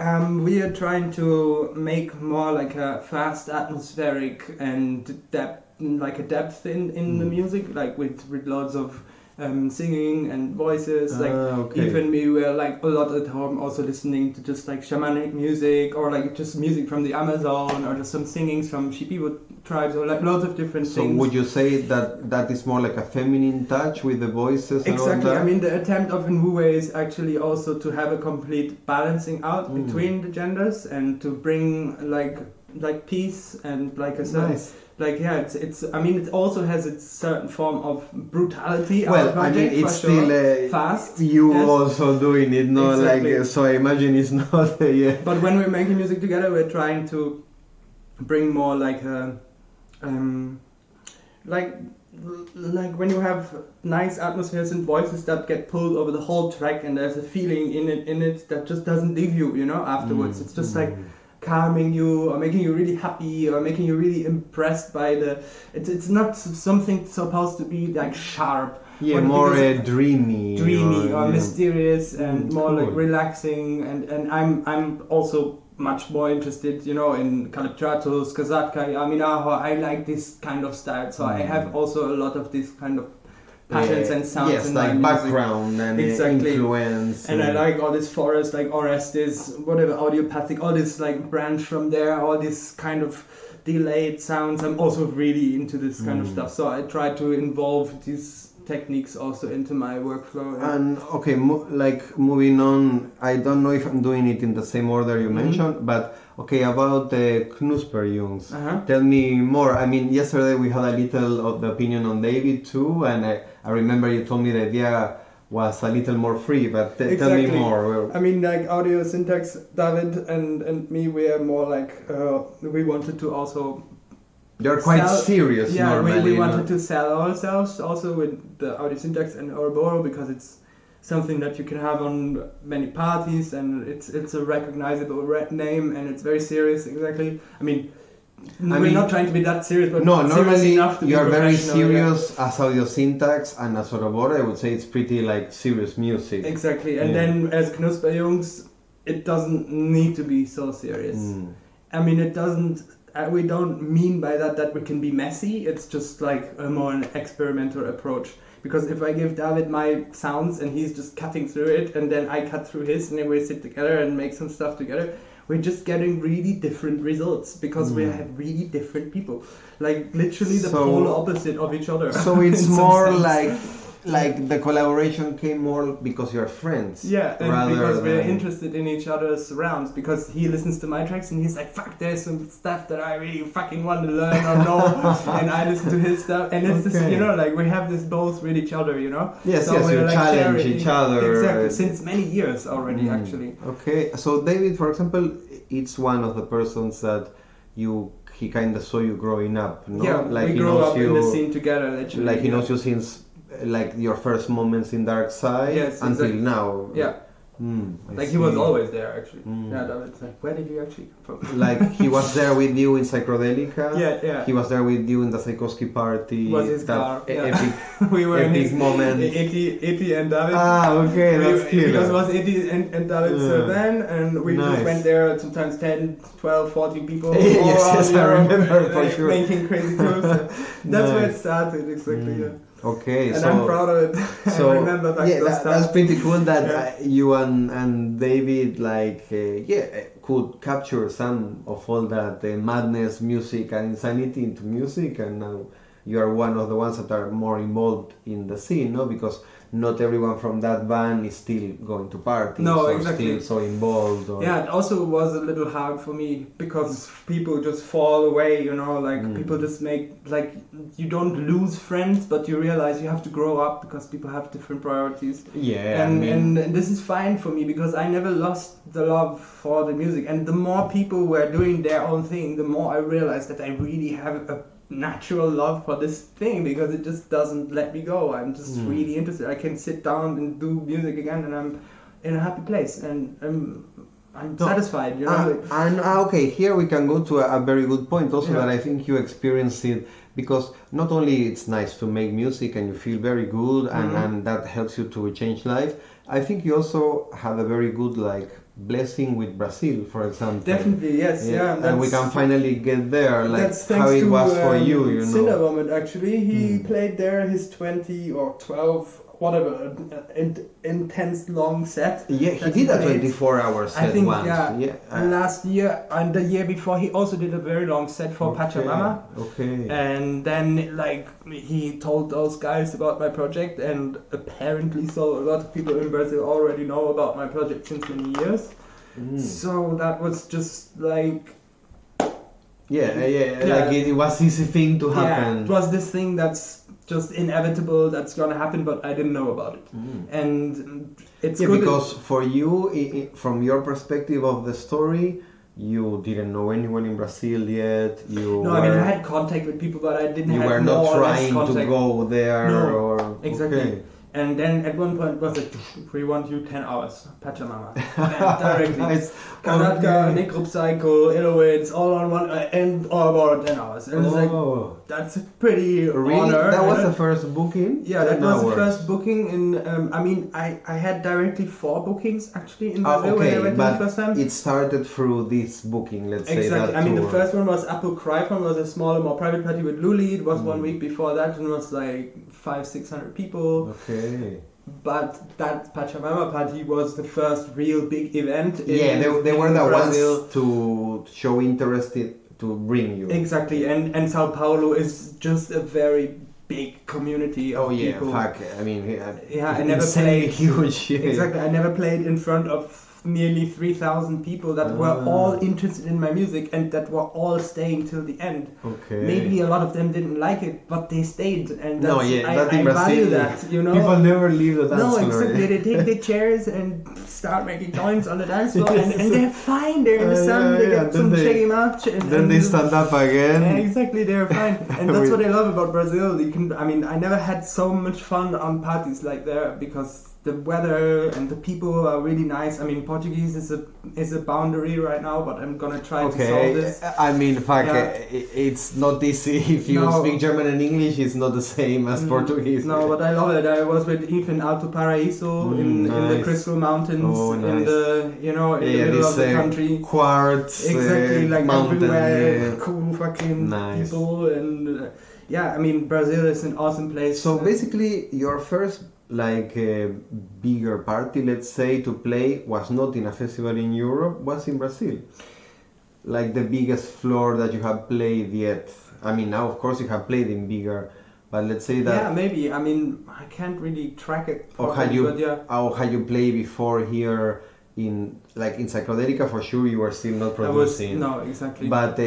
[SPEAKER 2] We are trying to make more like a fast, atmospheric and depth in the music, like with lots of singing and voices. Even we were like a lot at home also listening to just like shamanic music, or like just music from the Amazon, or just some singings from Shipibo tribes, or like lots of different things.
[SPEAKER 1] So would you say that is more like a feminine touch with the voices?
[SPEAKER 2] Exactly.
[SPEAKER 1] And all that?
[SPEAKER 2] I mean, the attempt of Nwu is actually also to have a complete balancing out between the genders, and to bring like peace and like a certain it's I mean, it also has its certain form of brutality.
[SPEAKER 1] Well, I mean, it's still
[SPEAKER 2] fast.
[SPEAKER 1] You also doing it, no?
[SPEAKER 2] Exactly.
[SPEAKER 1] Like so. I imagine it's not
[SPEAKER 2] But when we're making music together, we're trying to bring more like when you have nice atmospheres and voices that get pulled over the whole track, and there's a feeling in it that just doesn't leave you, afterwards. It's just like calming you, or making you really happy, or making you really impressed by it's not something supposed to be like sharp.
[SPEAKER 1] More dreamy
[SPEAKER 2] or mysterious, and more like relaxing, and I'm also much more interested, in Kalitratus, Kazatka, Yaminaho. I like this kind of style, so I have also a lot of this kind of patterns and sounds in my
[SPEAKER 1] like
[SPEAKER 2] music.
[SPEAKER 1] background and
[SPEAKER 2] Exactly.
[SPEAKER 1] influence.
[SPEAKER 2] And I like all this forest, like Orestes, whatever, audiopathic, all this like branch from there, all this kind of delayed sounds. I'm also really into this kind of stuff, so I try to involve these techniques also into my workflow.
[SPEAKER 1] And okay, moving on, I don't know if I'm doing it in the same order you mentioned, but okay, about the Knusperjungs. Tell me more. I mean, yesterday we had a little of the opinion on David too, and I remember you told me the idea was a little more free, but tell me more.
[SPEAKER 2] I mean, like audio syntax, David and me, we are more like, we wanted to also...
[SPEAKER 1] They're quite serious normally.
[SPEAKER 2] Yeah, we wanted to sell ourselves also with the audio syntax and Oroboro, because it's something that you can have on many parties, and it's a recognizable name, and it's very serious. Exactly. I mean, we're not trying to be that serious, but
[SPEAKER 1] normally
[SPEAKER 2] enough to
[SPEAKER 1] you are very
[SPEAKER 2] professional,
[SPEAKER 1] serious as audio syntax, and as Oroboro, I would say it's pretty like serious music.
[SPEAKER 2] Exactly. And then as Knusperjungs, it doesn't need to be so serious. I mean, it doesn't. We don't mean by that we can be messy. It's just like a more an experimental approach. Because if I give David my sounds and he's just cutting through it, and then I cut through his, and then we sit together and make some stuff together, we're just getting really different results, because we have really different people. Like literally the polar opposite of each other.
[SPEAKER 1] So it's more like the collaboration came more because you're friends.
[SPEAKER 2] Yeah, and because we're interested in each other's rounds, because he listens to my tracks and he's like, fuck, there's some stuff that I really fucking want to learn or know, and I listen to his stuff, and it's this, like we have this both with each other,
[SPEAKER 1] Yes,
[SPEAKER 2] so
[SPEAKER 1] yes, you
[SPEAKER 2] like
[SPEAKER 1] challenge each other.
[SPEAKER 2] Exactly, since many years already, actually.
[SPEAKER 1] Okay, so David, for example, it's one of the persons that he kind of saw you growing up, no?
[SPEAKER 2] Yeah,
[SPEAKER 1] like
[SPEAKER 2] we grew up in the scene together, literally.
[SPEAKER 1] Like he knows you since like your first moments in Dark Side until now.
[SPEAKER 2] Yeah. Like he was always there, actually. Yeah, David's like, where did you actually come from?
[SPEAKER 1] Like he was there with you in Psychodelica.
[SPEAKER 2] Yeah.
[SPEAKER 1] He was there with you in the Psychosky party.
[SPEAKER 2] Was his car.
[SPEAKER 1] Epic,
[SPEAKER 2] we were
[SPEAKER 1] epic
[SPEAKER 2] in his
[SPEAKER 1] moment.
[SPEAKER 2] Iti and David.
[SPEAKER 1] Okay, that's cute.
[SPEAKER 2] Because it was Iti and David then, and we just went there sometimes 10, 12, 14 people.
[SPEAKER 1] yes, I remember for sure.
[SPEAKER 2] Making crazy tours. That's where it started, exactly, yeah.
[SPEAKER 1] Okay,
[SPEAKER 2] and I'm proud of it.
[SPEAKER 1] So
[SPEAKER 2] I remember
[SPEAKER 1] that's pretty cool that you and David could capture some of all that madness, music, and insanity into music, and now you are one of the ones that are more involved in the scene, no? Because not everyone from that band is still going to parties or still so involved.
[SPEAKER 2] Yeah, it also was a little hard for me, because people just fall away, people just make, like, you don't lose friends, but you realize you have to grow up because people have different priorities.
[SPEAKER 1] Yeah,
[SPEAKER 2] and this is fine for me, because I never lost the love for the music, and the more people were doing their own thing, the more I realized that I really have a natural love for this thing, because it just doesn't let me go. I'm just really interested. I can sit down and do music again, and I'm in a happy place, and I'm satisfied.
[SPEAKER 1] Okay, here we can go to a very good point also that I think you experienced it, because not only it's nice to make music and you feel very good and that helps you to change life, I think you also had a very good blessing with Brazil, for example.
[SPEAKER 2] Definitely, yes,
[SPEAKER 1] and we can finally get there,
[SPEAKER 2] that's
[SPEAKER 1] how it was for you,
[SPEAKER 2] Cinnamon, actually, he played there his 20 or 12, whatever, intense long set.
[SPEAKER 1] Yeah, he did a 24-hour set,
[SPEAKER 2] I think,
[SPEAKER 1] once.
[SPEAKER 2] Last year and the year before, he also did a very long set for Pachamama.
[SPEAKER 1] Okay.
[SPEAKER 2] And then, he told those guys about my project, and apparently so a lot of people in Brazil already know about my project since many years. So that was just like... it was easy thing to happen. It was this thing that's just inevitable, that's gonna happen, but I didn't know about it. And it's good
[SPEAKER 1] because for you, from your perspective of the story, you didn't know anyone in Brazil yet.
[SPEAKER 2] I had contact with people, but I didn't have
[SPEAKER 1] You were not trying to go there.
[SPEAKER 2] No, exactly. And then at one point it was like, we want you 10 hours, Pachamama. And directly.
[SPEAKER 1] Nice.
[SPEAKER 2] Karnataka,
[SPEAKER 1] Okay.
[SPEAKER 2] Necro Psycho, Eloids, all on one, and all about 10 hours. And it's like,
[SPEAKER 1] Oh,
[SPEAKER 2] that's a pretty
[SPEAKER 1] really?
[SPEAKER 2] honor.
[SPEAKER 1] That was
[SPEAKER 2] and
[SPEAKER 1] the first booking?
[SPEAKER 2] Yeah, that
[SPEAKER 1] 10
[SPEAKER 2] was the
[SPEAKER 1] hours.
[SPEAKER 2] first booking in, I mean, I had directly 4 bookings actually in Brazil when I
[SPEAKER 1] Okay,
[SPEAKER 2] went
[SPEAKER 1] but
[SPEAKER 2] the first time.
[SPEAKER 1] it started through this booking, let's say
[SPEAKER 2] Exactly.
[SPEAKER 1] that
[SPEAKER 2] I mean, the
[SPEAKER 1] tour.
[SPEAKER 2] first one was Apo Crypon, was a smaller, more private party with Luli. It was 1 week before that, and it was like 500-600 people.
[SPEAKER 1] Okay.
[SPEAKER 2] But that Pachamama party was the first real big event.
[SPEAKER 1] Yeah, they were the
[SPEAKER 2] Brazil.
[SPEAKER 1] ones to show interest to bring you.
[SPEAKER 2] Exactly, and Sao Paulo is just a very big community of
[SPEAKER 1] Oh yeah,
[SPEAKER 2] people.
[SPEAKER 1] fuck. I mean,
[SPEAKER 2] Yeah, I never
[SPEAKER 1] insanely
[SPEAKER 2] played.
[SPEAKER 1] huge. Yeah.
[SPEAKER 2] Exactly, I never played in front of nearly 3,000 people that were all interested in my music and that were all staying till the end.
[SPEAKER 1] Okay.
[SPEAKER 2] Maybe a lot of them didn't like it, but they stayed, and
[SPEAKER 1] No,
[SPEAKER 2] that's,
[SPEAKER 1] yeah,
[SPEAKER 2] I
[SPEAKER 1] that in
[SPEAKER 2] value
[SPEAKER 1] Brazil,
[SPEAKER 2] that, you know.
[SPEAKER 1] people never leave the dance
[SPEAKER 2] No,
[SPEAKER 1] floor.
[SPEAKER 2] exactly.
[SPEAKER 1] Yeah.
[SPEAKER 2] They take the chairs and start making joints on the dance floor, and they're fine. They're in the sun. They get some shaggy match, and
[SPEAKER 1] Then they stand up again.
[SPEAKER 2] Yeah, exactly, they're fine, and that's what I love about Brazil. You can, I mean, I never had so much fun on parties like there because the weather and the people are really nice. I mean, Portuguese is a boundary right now, but I'm gonna try to solve this.
[SPEAKER 1] I mean, fuck,
[SPEAKER 2] Yeah.
[SPEAKER 1] it's not easy. If you
[SPEAKER 2] No.
[SPEAKER 1] speak German and English, it's not the same as Portuguese.
[SPEAKER 2] No, but I love it. I was with Ethan Alto Paraíso in the
[SPEAKER 1] nice.
[SPEAKER 2] Crystal Mountains,
[SPEAKER 1] Oh,
[SPEAKER 2] in
[SPEAKER 1] nice.
[SPEAKER 2] the in the middle of the country.
[SPEAKER 1] Quartz,
[SPEAKER 2] Exactly, like
[SPEAKER 1] mountain,
[SPEAKER 2] everywhere,
[SPEAKER 1] yeah.
[SPEAKER 2] cool fucking
[SPEAKER 1] Nice.
[SPEAKER 2] people, and yeah, I mean, Brazil is an awesome place.
[SPEAKER 1] So basically, your first bigger party, let's say, to play was not in a festival in Europe, was in Brazil. Like the biggest floor that you have played yet. I mean, now of course you have played in bigger, but let's say that.
[SPEAKER 2] Yeah, maybe. I mean, I can't really track it.
[SPEAKER 1] Or
[SPEAKER 2] Properly, but yeah.
[SPEAKER 1] had you played before here in Psychedelica? For sure, you were still not
[SPEAKER 2] I was
[SPEAKER 1] producing.
[SPEAKER 2] no, exactly.
[SPEAKER 1] But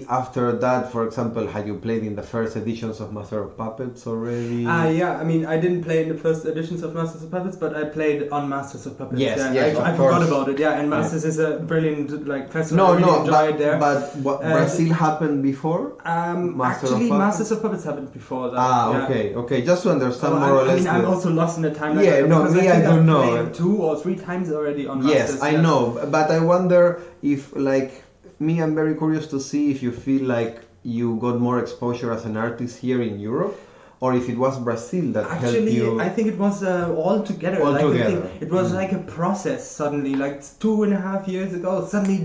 [SPEAKER 1] after that, for example, had you played in the first editions of Master of Puppets already?
[SPEAKER 2] Yeah, I mean, I didn't play in the first editions of Masters of Puppets, but I played on Masters of Puppets.
[SPEAKER 1] Yes,
[SPEAKER 2] yeah.
[SPEAKER 1] yes,
[SPEAKER 2] I
[SPEAKER 1] of
[SPEAKER 2] forgot
[SPEAKER 1] course.
[SPEAKER 2] about it. Yeah, and Masters is a brilliant festival. I
[SPEAKER 1] No,
[SPEAKER 2] really
[SPEAKER 1] no,
[SPEAKER 2] enjoyed there.
[SPEAKER 1] but what, Brazil happened before? Master of
[SPEAKER 2] Actually,
[SPEAKER 1] Puppets?
[SPEAKER 2] Masters of Puppets happened before that.
[SPEAKER 1] Ah,
[SPEAKER 2] yeah.
[SPEAKER 1] okay, just to understand
[SPEAKER 2] So
[SPEAKER 1] more or less.
[SPEAKER 2] I mean, I'm also lost in the timeline.
[SPEAKER 1] Yeah, no,
[SPEAKER 2] because
[SPEAKER 1] me, I
[SPEAKER 2] think
[SPEAKER 1] don't
[SPEAKER 2] I've
[SPEAKER 1] know.
[SPEAKER 2] played 2 or 3 times already on
[SPEAKER 1] Yes,
[SPEAKER 2] Masters.
[SPEAKER 1] I
[SPEAKER 2] yeah.
[SPEAKER 1] know, but I wonder if, like, me, I'm very curious to see if you feel like you got more exposure as an artist here in Europe, or if it was Brazil that helped
[SPEAKER 2] Actually,
[SPEAKER 1] you.
[SPEAKER 2] I think it was all together.
[SPEAKER 1] All
[SPEAKER 2] like,
[SPEAKER 1] together.
[SPEAKER 2] It was like a process suddenly. Like 2.5 years ago, suddenly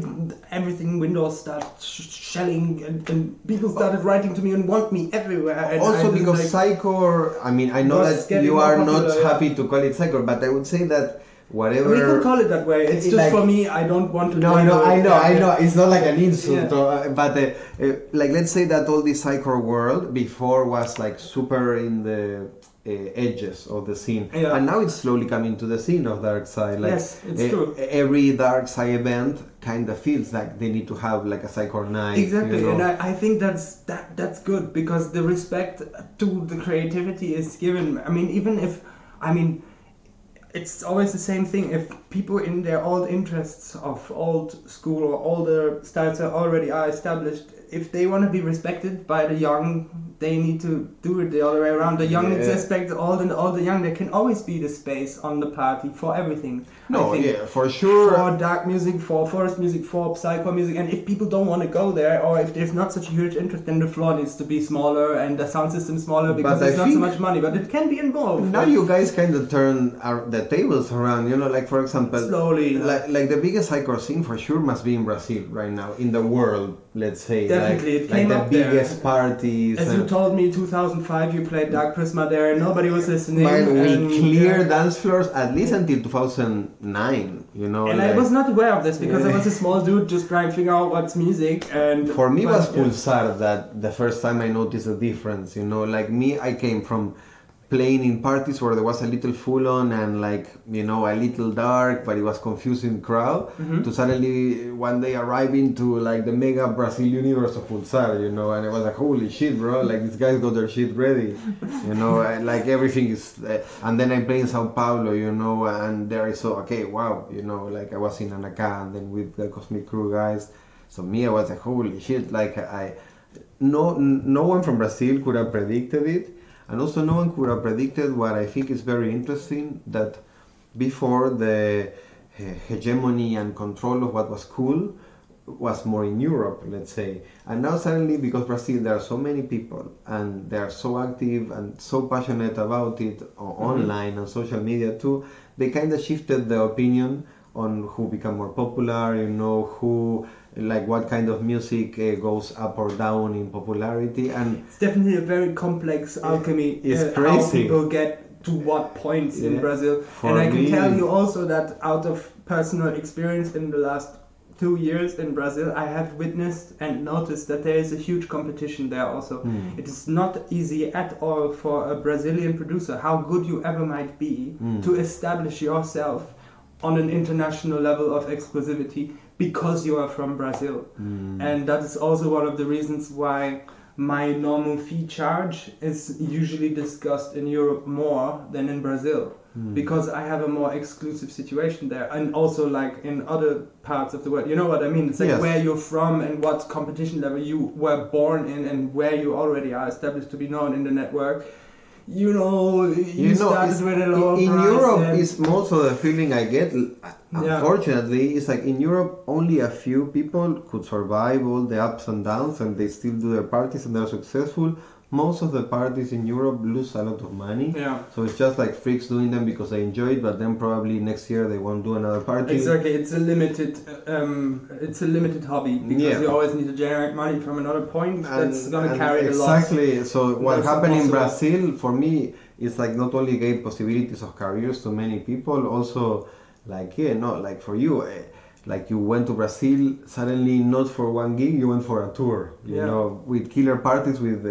[SPEAKER 2] everything, Windows started shelling, and people started writing to me and want me everywhere. And I
[SPEAKER 1] Also,
[SPEAKER 2] just,
[SPEAKER 1] because
[SPEAKER 2] like,
[SPEAKER 1] Psycore, I mean, I know
[SPEAKER 2] was
[SPEAKER 1] that
[SPEAKER 2] getting
[SPEAKER 1] you
[SPEAKER 2] more
[SPEAKER 1] are
[SPEAKER 2] popular,
[SPEAKER 1] not
[SPEAKER 2] yeah.
[SPEAKER 1] happy to call it Psycore, but I would say that whatever.
[SPEAKER 2] we can call it that way. It's just
[SPEAKER 1] like-
[SPEAKER 2] for me. I don't want to.
[SPEAKER 1] No,
[SPEAKER 2] label
[SPEAKER 1] I
[SPEAKER 2] it.
[SPEAKER 1] know,
[SPEAKER 2] Yeah,
[SPEAKER 1] I
[SPEAKER 2] yeah.
[SPEAKER 1] know. It's not like an insult,
[SPEAKER 2] Yeah.
[SPEAKER 1] but like let's say that all this Psycore world before was like super in the edges of the scene,
[SPEAKER 2] Yeah.
[SPEAKER 1] and now it's slowly coming to the scene of Dark Side. Like,
[SPEAKER 2] Yes, it's true.
[SPEAKER 1] Every Dark Side event kind of feels like they need to have like a Psycore night.
[SPEAKER 2] Exactly,
[SPEAKER 1] you know?
[SPEAKER 2] and I think that's good because the respect to the creativity is given. I mean, even if, I mean, it's always the same thing. If people in their old interests of old school or older styles are established, if they want to be respected by the young, they need to do it the other way around. The young respect all the young. There can always be the space on the party for everything.
[SPEAKER 1] No,
[SPEAKER 2] I think.
[SPEAKER 1] yeah, for sure.
[SPEAKER 2] For dark music, for forest music, for psycho music, and if people don't want to go there, or if there's not such a huge interest, then the floor needs to be smaller and the sound system smaller because
[SPEAKER 1] But I
[SPEAKER 2] there's not so
[SPEAKER 1] think
[SPEAKER 2] much money. But it can be involved.
[SPEAKER 1] Now you guys kind of turn the tables around, you know, like for example,
[SPEAKER 2] Slowly.
[SPEAKER 1] like the biggest Psycore scene for sure must be in Brazil right now, in the world, let's say.
[SPEAKER 2] Definitely,
[SPEAKER 1] like,
[SPEAKER 2] it came
[SPEAKER 1] like
[SPEAKER 2] up
[SPEAKER 1] the
[SPEAKER 2] there.
[SPEAKER 1] biggest parties.
[SPEAKER 2] As you told me, 2005, you played Dark Prisma there, and nobody was listening.
[SPEAKER 1] Man, we
[SPEAKER 2] and,
[SPEAKER 1] cleared
[SPEAKER 2] yeah.
[SPEAKER 1] dance floors at least until 2009, you know.
[SPEAKER 2] And
[SPEAKER 1] like,
[SPEAKER 2] I was not aware of this because I was a small dude just trying to figure out what's music. And
[SPEAKER 1] for me, it was
[SPEAKER 2] but, yeah.
[SPEAKER 1] Pulsar that the first time I noticed a difference, you know. Like me, I came from playing in parties where there was a little full on and like, you know, a little dark, but it was confusing crowd, to suddenly one day arriving to like the mega Brazil universe of Pulsar, you know, and it was like, holy shit, bro, like these guys got their shit ready, you know, and, like everything is, and then I play in Sao Paulo, you know, and there I saw, okay, wow, you know, like I was in Anaka and then with the Cosmic Crew guys, so me, I was like, holy shit, like no one from Brazil could have predicted it. And also no one could have predicted what I think is very interesting, that before the hegemony and control of what was cool was more in Europe, let's say. And now suddenly, because Brazil, there are so many people and they are so active and so passionate about it online and social media too, they kind of shifted the opinion on who become more popular, who, like what kind of music goes up or down in popularity. And
[SPEAKER 2] it's definitely a very complex alchemy.
[SPEAKER 1] It's crazy.
[SPEAKER 2] How people get to what points in Brazil. And I can tell you also that out of personal experience in the last 2 years in Brazil, I have witnessed and noticed that there is a huge competition there also. It is not easy at all for a Brazilian producer, how good you ever might be, to establish yourself on an international level of exclusivity because you are from Brazil. And that is also one of the reasons why my normal fee charge is usually discussed in Europe more than in Brazil. Because I have a more exclusive situation there, and also like in other parts of the world, you know what I mean? It's like where you're from and what competition level you were born in and where you already are established to be known in the network. You started with a lower price.
[SPEAKER 1] In Europe, is most of the feeling I get. Unfortunately, it's like in Europe, only a few people could survive all the ups and downs, and they still do their parties and they're successful. Most of the parties in Europe lose a lot of money. So it's just like freaks doing them because they enjoy it, but then probably next year they won't do another party.
[SPEAKER 2] Exactly, it's a limited hobby because you always need to generate money from another point that's gonna carry the loss.
[SPEAKER 1] Exactly. So what happened in Brazil for me is like not only gave possibilities of careers to many people, also like like for you. Like you went to Brazil suddenly not for one gig, you went for a tour, you know, with killer parties, with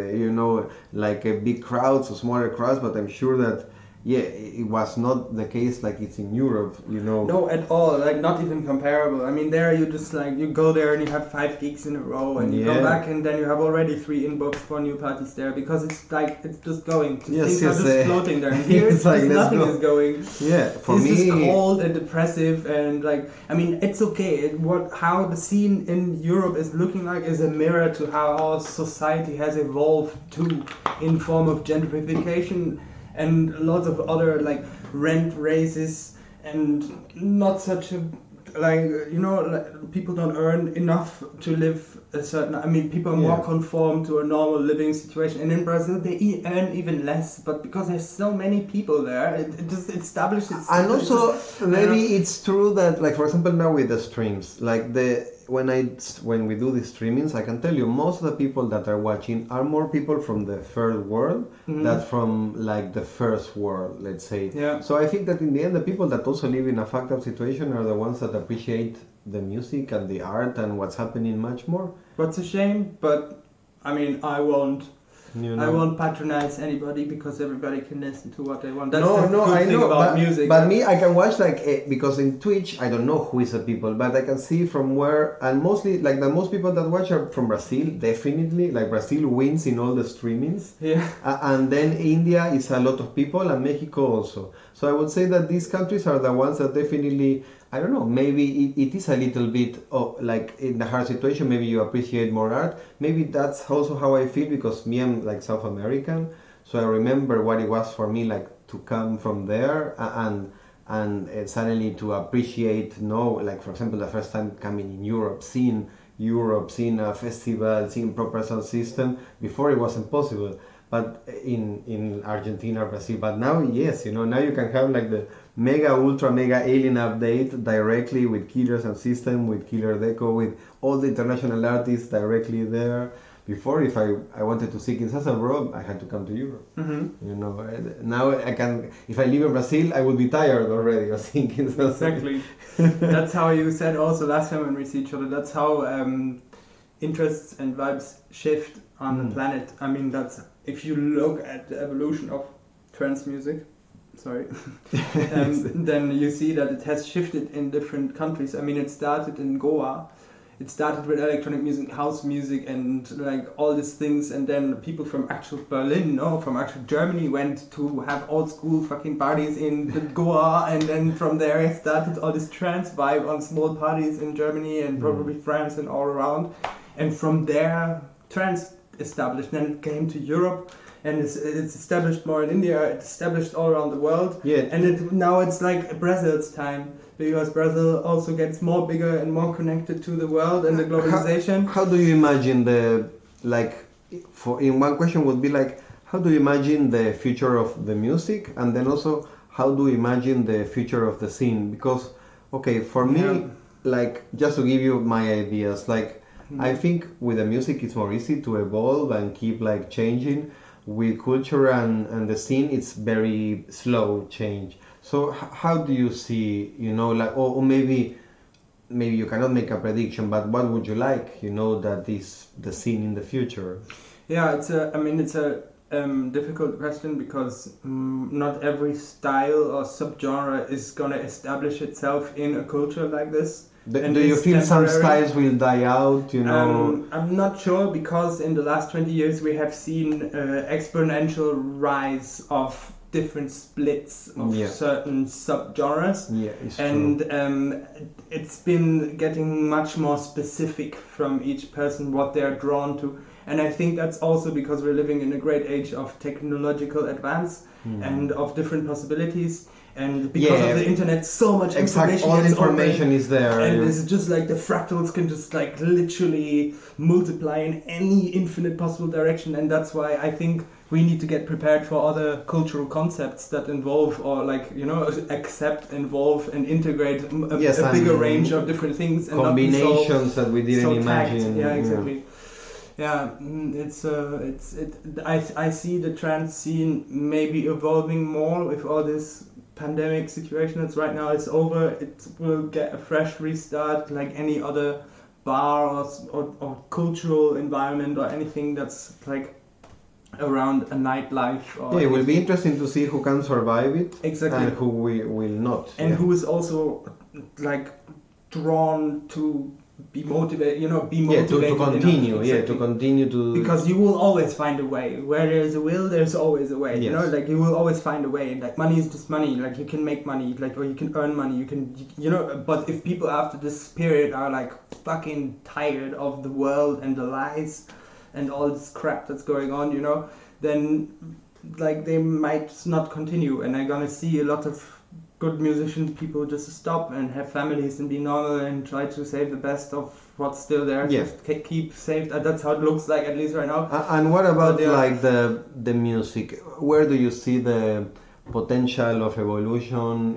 [SPEAKER 1] like big crowds or smaller crowds. But I'm sure that it was not the case like it's in Europe,
[SPEAKER 2] No, at all. Like not even comparable. I mean, there you just like you go there and you have 5 gigs in a row, and you go back and then you have already 3 inbox for new parties there because it's like it's just going. Things are just floating there. And here it's like nothing is going.
[SPEAKER 1] Yeah, for me,
[SPEAKER 2] it's just cold and depressive and like I mean it's okay. How the scene in Europe is looking like is a mirror to how our society has evolved too, in form of gentrification. And lots of other like rent raises and not such a like people don't earn enough to live a certain. I mean, people are more conform to a normal living situation. And in Brazil, they earn even less. But because there's so many people there, it just establishes.
[SPEAKER 1] And also, maybe it's true that, like for example, now with the streams, like when we do these streamings, I can tell you most of the people that are watching are more people from the third world than from like the first world, let's say. So I think that in the end, the people that also live in a fucked up situation are the ones that appreciate the music and the art and what's happening much more.
[SPEAKER 2] What's a shame, but I mean, I won't patronize anybody because everybody can listen to what they want. That's the good thing about music.
[SPEAKER 1] But me, I can watch because in Twitch, I don't know who is the people, but I can see from where, and mostly like the most people that watch are from Brazil, definitely. Like Brazil wins in all the streamings. And then India is a lot of people, and Mexico also. So I would say that these countries are the ones that definitely, I don't know, maybe it is a little bit like in a hard situation, maybe you appreciate more art. Maybe that's also how I feel because me, I'm like South American. So I remember what it was for me like to come from there and suddenly to appreciate, like for example, the first time coming in Europe, seeing a festival, seeing proper sound system. Before it wasn't possible. But in Argentina or Brazil, but now yes, now you can have like the mega ultra mega alien update directly with killer sound system, with killer deco, with all the international artists directly there. Before, if I wanted to see Kinshasa, bro, I had to come to Europe. Now I can. If I live in Brazil, I would be tired already of seeing Kinshasa.
[SPEAKER 2] Exactly. That's how you said also last time when we see each other. That's how interests and vibes shift on the planet. I mean, that's if you look at the evolution of trance music, then you see that it has shifted in different countries. I mean, it started in Goa. It started with electronic music, house music, and like all these things, and then people from actual Berlin, from actual Germany went to have old school fucking parties in Goa, and then from there it started all this trance vibe on small parties in Germany and probably France and all around, and from there trance established. Then it came to Europe, and it's established more in India, it's established all around the world.
[SPEAKER 1] Yeah.
[SPEAKER 2] And now it's like Brazil's time, because Brazil also gets more bigger and more connected to the world and the globalization.
[SPEAKER 1] How do you imagine in one question would be like, how do you imagine the future of the music, and then also how do you imagine the future of the scene? Because, okay, for me, like, just to give you my ideas, like, I think with the music it's more easy to evolve and keep like changing. With culture and the scene, it's very slow change. So how do you see, like, or maybe you cannot make a prediction, but what would you like, that is the scene in the future?
[SPEAKER 2] Yeah, it's a difficult question, because not every style or subgenre is gonna establish itself in a culture like this.
[SPEAKER 1] Do you feel some styles will die out,
[SPEAKER 2] I'm not sure, because in the last 20 years we have seen exponential rise of different splits of certain subgenres.
[SPEAKER 1] Yeah, it's
[SPEAKER 2] and
[SPEAKER 1] true.
[SPEAKER 2] It's been getting much more specific from each person what they're drawn to. And I think that's also because we're living in a great age of technological advance and of different possibilities. And because of the internet, so much information.
[SPEAKER 1] All information is there.
[SPEAKER 2] And it's just like the fractals can just like literally multiply in any infinite possible direction. And that's why I think we need to get prepared for other cultural concepts that involve, or like, accept, involve and integrate a bigger range of different things. And
[SPEAKER 1] combinations that we didn't imagine.
[SPEAKER 2] Yeah, exactly. Yeah, I see the trans scene maybe evolving more if all this pandemic situation that's right now is over. It will get a fresh restart like any other bar or cultural environment or anything that's like around a nightlife.
[SPEAKER 1] It will be interesting to see who can survive it.
[SPEAKER 2] Exactly.
[SPEAKER 1] And who will not.
[SPEAKER 2] And who is also like drawn to be motivated, to continue,
[SPEAKER 1] to continue to...
[SPEAKER 2] Because you will always find a way. Where there's a will, there's always a way, like you will always find a way. Like money is just money, like you can make money, like, or you can earn money, you can, but if people after this period are like fucking tired of the world and the lies and all this crap that's going on, then like they might not continue, and I'm gonna see a lot of good musician people just stop and have families and be normal and try to save the best of what's still there. Just keep saved. That's how it looks like, at least right now.
[SPEAKER 1] And what about like the music? Where do you see the potential of evolution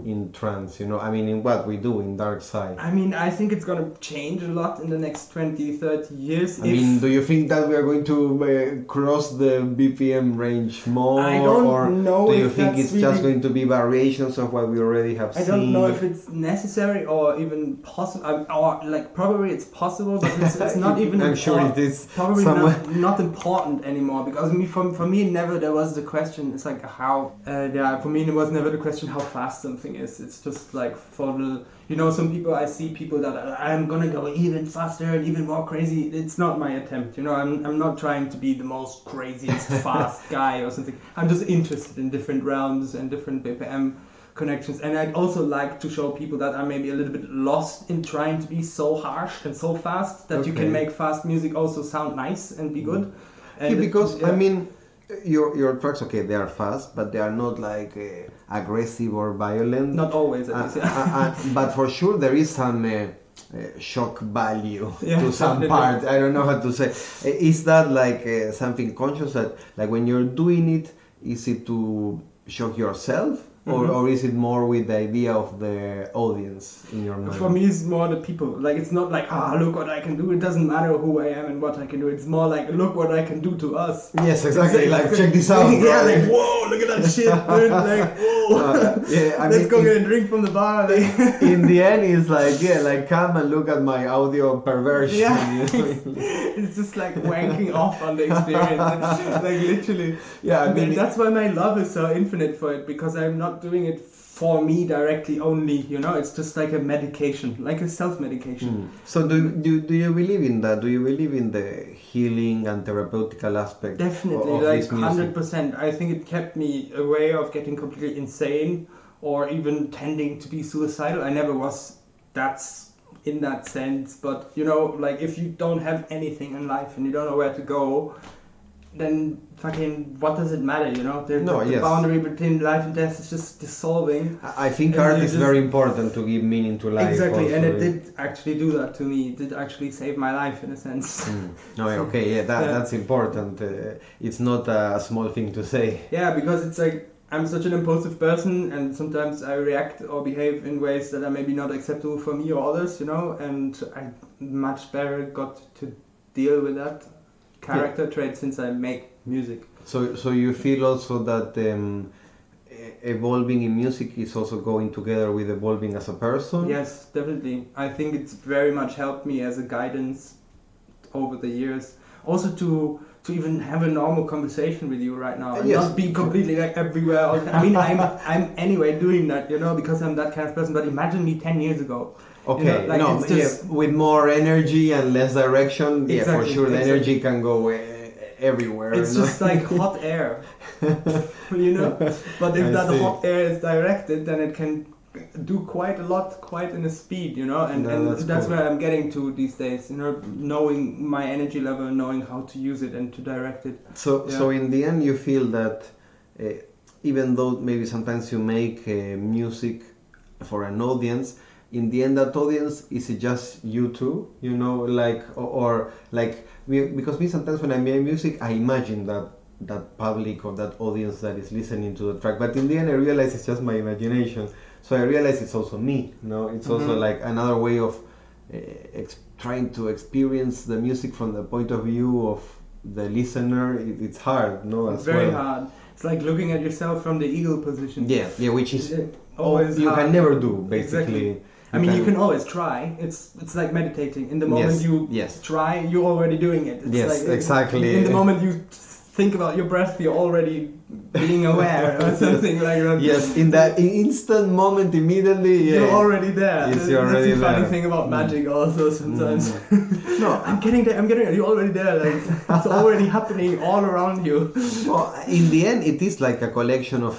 [SPEAKER 1] in trance? in what we do in dark side?
[SPEAKER 2] I think it's gonna change a lot in the next 20-30 years.
[SPEAKER 1] Do you think that we are going to cross the BPM range more?
[SPEAKER 2] I don't know.
[SPEAKER 1] Do you think it's just going to be variations of what we already have seen?
[SPEAKER 2] I don't know if it's necessary or even possible, or like probably it's possible, but it's not even.
[SPEAKER 1] I'm sure it is.
[SPEAKER 2] Probably not important anymore, because for me never there was the question. It's like how. For me it was never the question how fast something is. It's just like for the, some people, I see people that I'm gonna go even faster and even more crazy. It's not my attempt, I'm not trying to be the most craziest fast guy or something. I'm just interested in different realms and different BPM connections, and I'd also like to show people that are maybe a little bit lost in trying to be so harsh and so fast that you can make fast music also sound nice and be good. And
[SPEAKER 1] because your tracks, they are fast, but they are not like aggressive or violent.
[SPEAKER 2] Not always, at least.
[SPEAKER 1] But for sure there is some shock value to some part. I don't know how to say. Is that like something conscious that, like, when you're doing it, is it to shock yourself? Or is it more with the idea of the audience in your mind?
[SPEAKER 2] For me, it's more the people. Like, it's not like, look what I can do. It doesn't matter who I am and what I can do. It's more like, look what I can do to us.
[SPEAKER 1] Yes, exactly. Like, check this out.
[SPEAKER 2] Yeah, like, whoa, look at that shit, dude. Like, whoa. Let's go get a drink from the bar. Like.
[SPEAKER 1] In the end, it's like, come and look at my audio perversion.
[SPEAKER 2] Yeah. It's just like wanking off on the experience. Like, literally.
[SPEAKER 1] Yeah,
[SPEAKER 2] that's why my love is so infinite for it, because I'm not doing it for me directly only, it's just like a medication, like a self-medication.
[SPEAKER 1] So do you believe in that? Do you believe in the healing and therapeutical aspect?
[SPEAKER 2] Definitely,
[SPEAKER 1] of
[SPEAKER 2] like
[SPEAKER 1] this music?
[SPEAKER 2] 100%. I think it kept me away of getting completely insane or even tending to be suicidal. I never was in that sense, but like if you don't have anything in life and you don't know where to go, then fucking what does it matter, you know? The
[SPEAKER 1] Yes.
[SPEAKER 2] boundary between life and death is just dissolving.
[SPEAKER 1] I think
[SPEAKER 2] And
[SPEAKER 1] art
[SPEAKER 2] you
[SPEAKER 1] is
[SPEAKER 2] just-
[SPEAKER 1] very important to give meaning to life.
[SPEAKER 2] Exactly,
[SPEAKER 1] also,
[SPEAKER 2] and it
[SPEAKER 1] yeah.
[SPEAKER 2] did actually do that to me. It did actually save my life in a sense.
[SPEAKER 1] No, okay, yeah,
[SPEAKER 2] Yeah.
[SPEAKER 1] that's important. It's not a small thing to say.
[SPEAKER 2] Yeah, because it's like I'm such an impulsive person, and sometimes I react or behave in ways that are maybe not acceptable for me or others, you know. And I much better got to deal with that character trait since I make music.
[SPEAKER 1] So you feel also that evolving in music is also going together with evolving as a person?
[SPEAKER 2] Yes, definitely. I think it's very much helped me as a guidance over the years. Also to even have a normal conversation with you right now and
[SPEAKER 1] Yes.
[SPEAKER 2] not be completely like everywhere. I mean, I'm anyway doing that, you know, because I'm that kind of person. But imagine me 10 years ago.
[SPEAKER 1] Okay,
[SPEAKER 2] You know, like
[SPEAKER 1] no,
[SPEAKER 2] it's just,
[SPEAKER 1] with more energy and less direction, yeah, for
[SPEAKER 2] Exactly,
[SPEAKER 1] sure, the
[SPEAKER 2] exactly.
[SPEAKER 1] energy can go everywhere.
[SPEAKER 2] It's
[SPEAKER 1] you know?
[SPEAKER 2] just like hot air, you know. But if
[SPEAKER 1] I
[SPEAKER 2] that
[SPEAKER 1] see.
[SPEAKER 2] hot air is directed, then it can do quite a lot, quite in a speed, you know. And,
[SPEAKER 1] No,
[SPEAKER 2] and
[SPEAKER 1] that's
[SPEAKER 2] that's
[SPEAKER 1] cool.
[SPEAKER 2] where I'm getting to these days, you know, knowing my energy level, knowing how to use it and to direct it.
[SPEAKER 1] So,
[SPEAKER 2] Yeah.
[SPEAKER 1] so in the end, you feel that even though maybe sometimes you make music for an audience, in the end, that audience is it just you two, you know, like or like because me sometimes when I make music, I imagine that public or that audience that is listening to the track, but in the end, I realize it's just my imagination. So I realize it's also me, you know, it's also like another way of trying to experience the music from the point of view of the listener. It's hard, no?
[SPEAKER 2] It's
[SPEAKER 1] As
[SPEAKER 2] very
[SPEAKER 1] well.
[SPEAKER 2] hard. It's like looking at yourself from the eagle position.
[SPEAKER 1] Yeah, which is
[SPEAKER 2] Always
[SPEAKER 1] you
[SPEAKER 2] hard.
[SPEAKER 1] can never do basically.
[SPEAKER 2] Exactly. I mean, you can always try. It's like meditating. In the moment you
[SPEAKER 1] yes.
[SPEAKER 2] try, you're already doing it. It's
[SPEAKER 1] Yes,
[SPEAKER 2] like,
[SPEAKER 1] exactly.
[SPEAKER 2] In the moment you think about your breath, you're already being aware or something like that.
[SPEAKER 1] Yes, in that instant moment, immediately, yeah.
[SPEAKER 2] You're already there.
[SPEAKER 1] Yes, you're already
[SPEAKER 2] That's the funny
[SPEAKER 1] there.
[SPEAKER 2] thing about magic also sometimes.
[SPEAKER 1] No,
[SPEAKER 2] I'm getting there, you're already there. Like, it's already happening all around you.
[SPEAKER 1] well, in the end, it is like a collection of.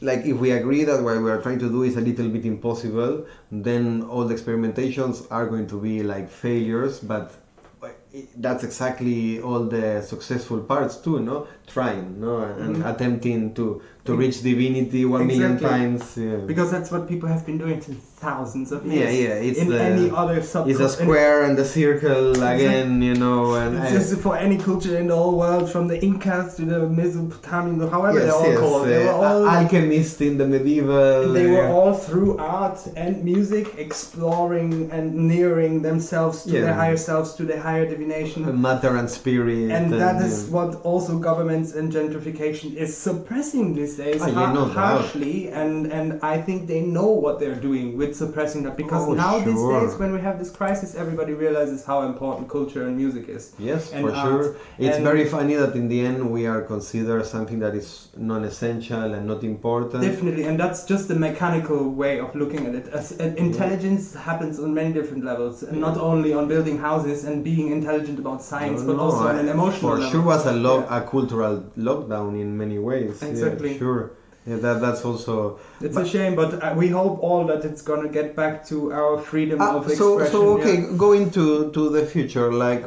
[SPEAKER 1] Like if we agree that what we are trying to do is a little bit impossible, then all the experimentations are going to be like failures, but that's exactly all the successful parts too, no? Trying, no? And attempting to reach divinity 1,000,000
[SPEAKER 2] Exactly.
[SPEAKER 1] times. Yeah.
[SPEAKER 2] Because that's what people have been doing since thousands of
[SPEAKER 1] Yeah,
[SPEAKER 2] years.
[SPEAKER 1] yeah, it's
[SPEAKER 2] in any other subculture.
[SPEAKER 1] It's a square and a circle again, you know, and
[SPEAKER 2] It's just for any culture in the whole world, from the Incas to the Mesopotamian, however they're all called. They were all
[SPEAKER 1] alchemists in the medieval.
[SPEAKER 2] They were all through art and music exploring and nearing themselves to their higher selves, to their higher divination.
[SPEAKER 1] Matter and spirit.
[SPEAKER 2] And that is what also governments and gentrification is suppressing these days harshly. And I think they know what they're doing with suppressing that. Because these days, when we have this crisis, everybody realizes how important culture and music is.
[SPEAKER 1] Yes,
[SPEAKER 2] and
[SPEAKER 1] for
[SPEAKER 2] art.
[SPEAKER 1] sure. It's very funny that in the end we are considered something that is non-essential and not important.
[SPEAKER 2] Definitely, and that's just the mechanical way of looking at it. Intelligence happens on many different levels, and not only on building houses and being intelligent about science, but also on an emotional level.
[SPEAKER 1] For sure was a cultural lockdown in many ways.
[SPEAKER 2] Exactly.
[SPEAKER 1] Yeah, sure. Yeah, that's also...
[SPEAKER 2] It's a shame, but we hope all that it's gonna get back to our freedom of expression.
[SPEAKER 1] So okay, going to the future, like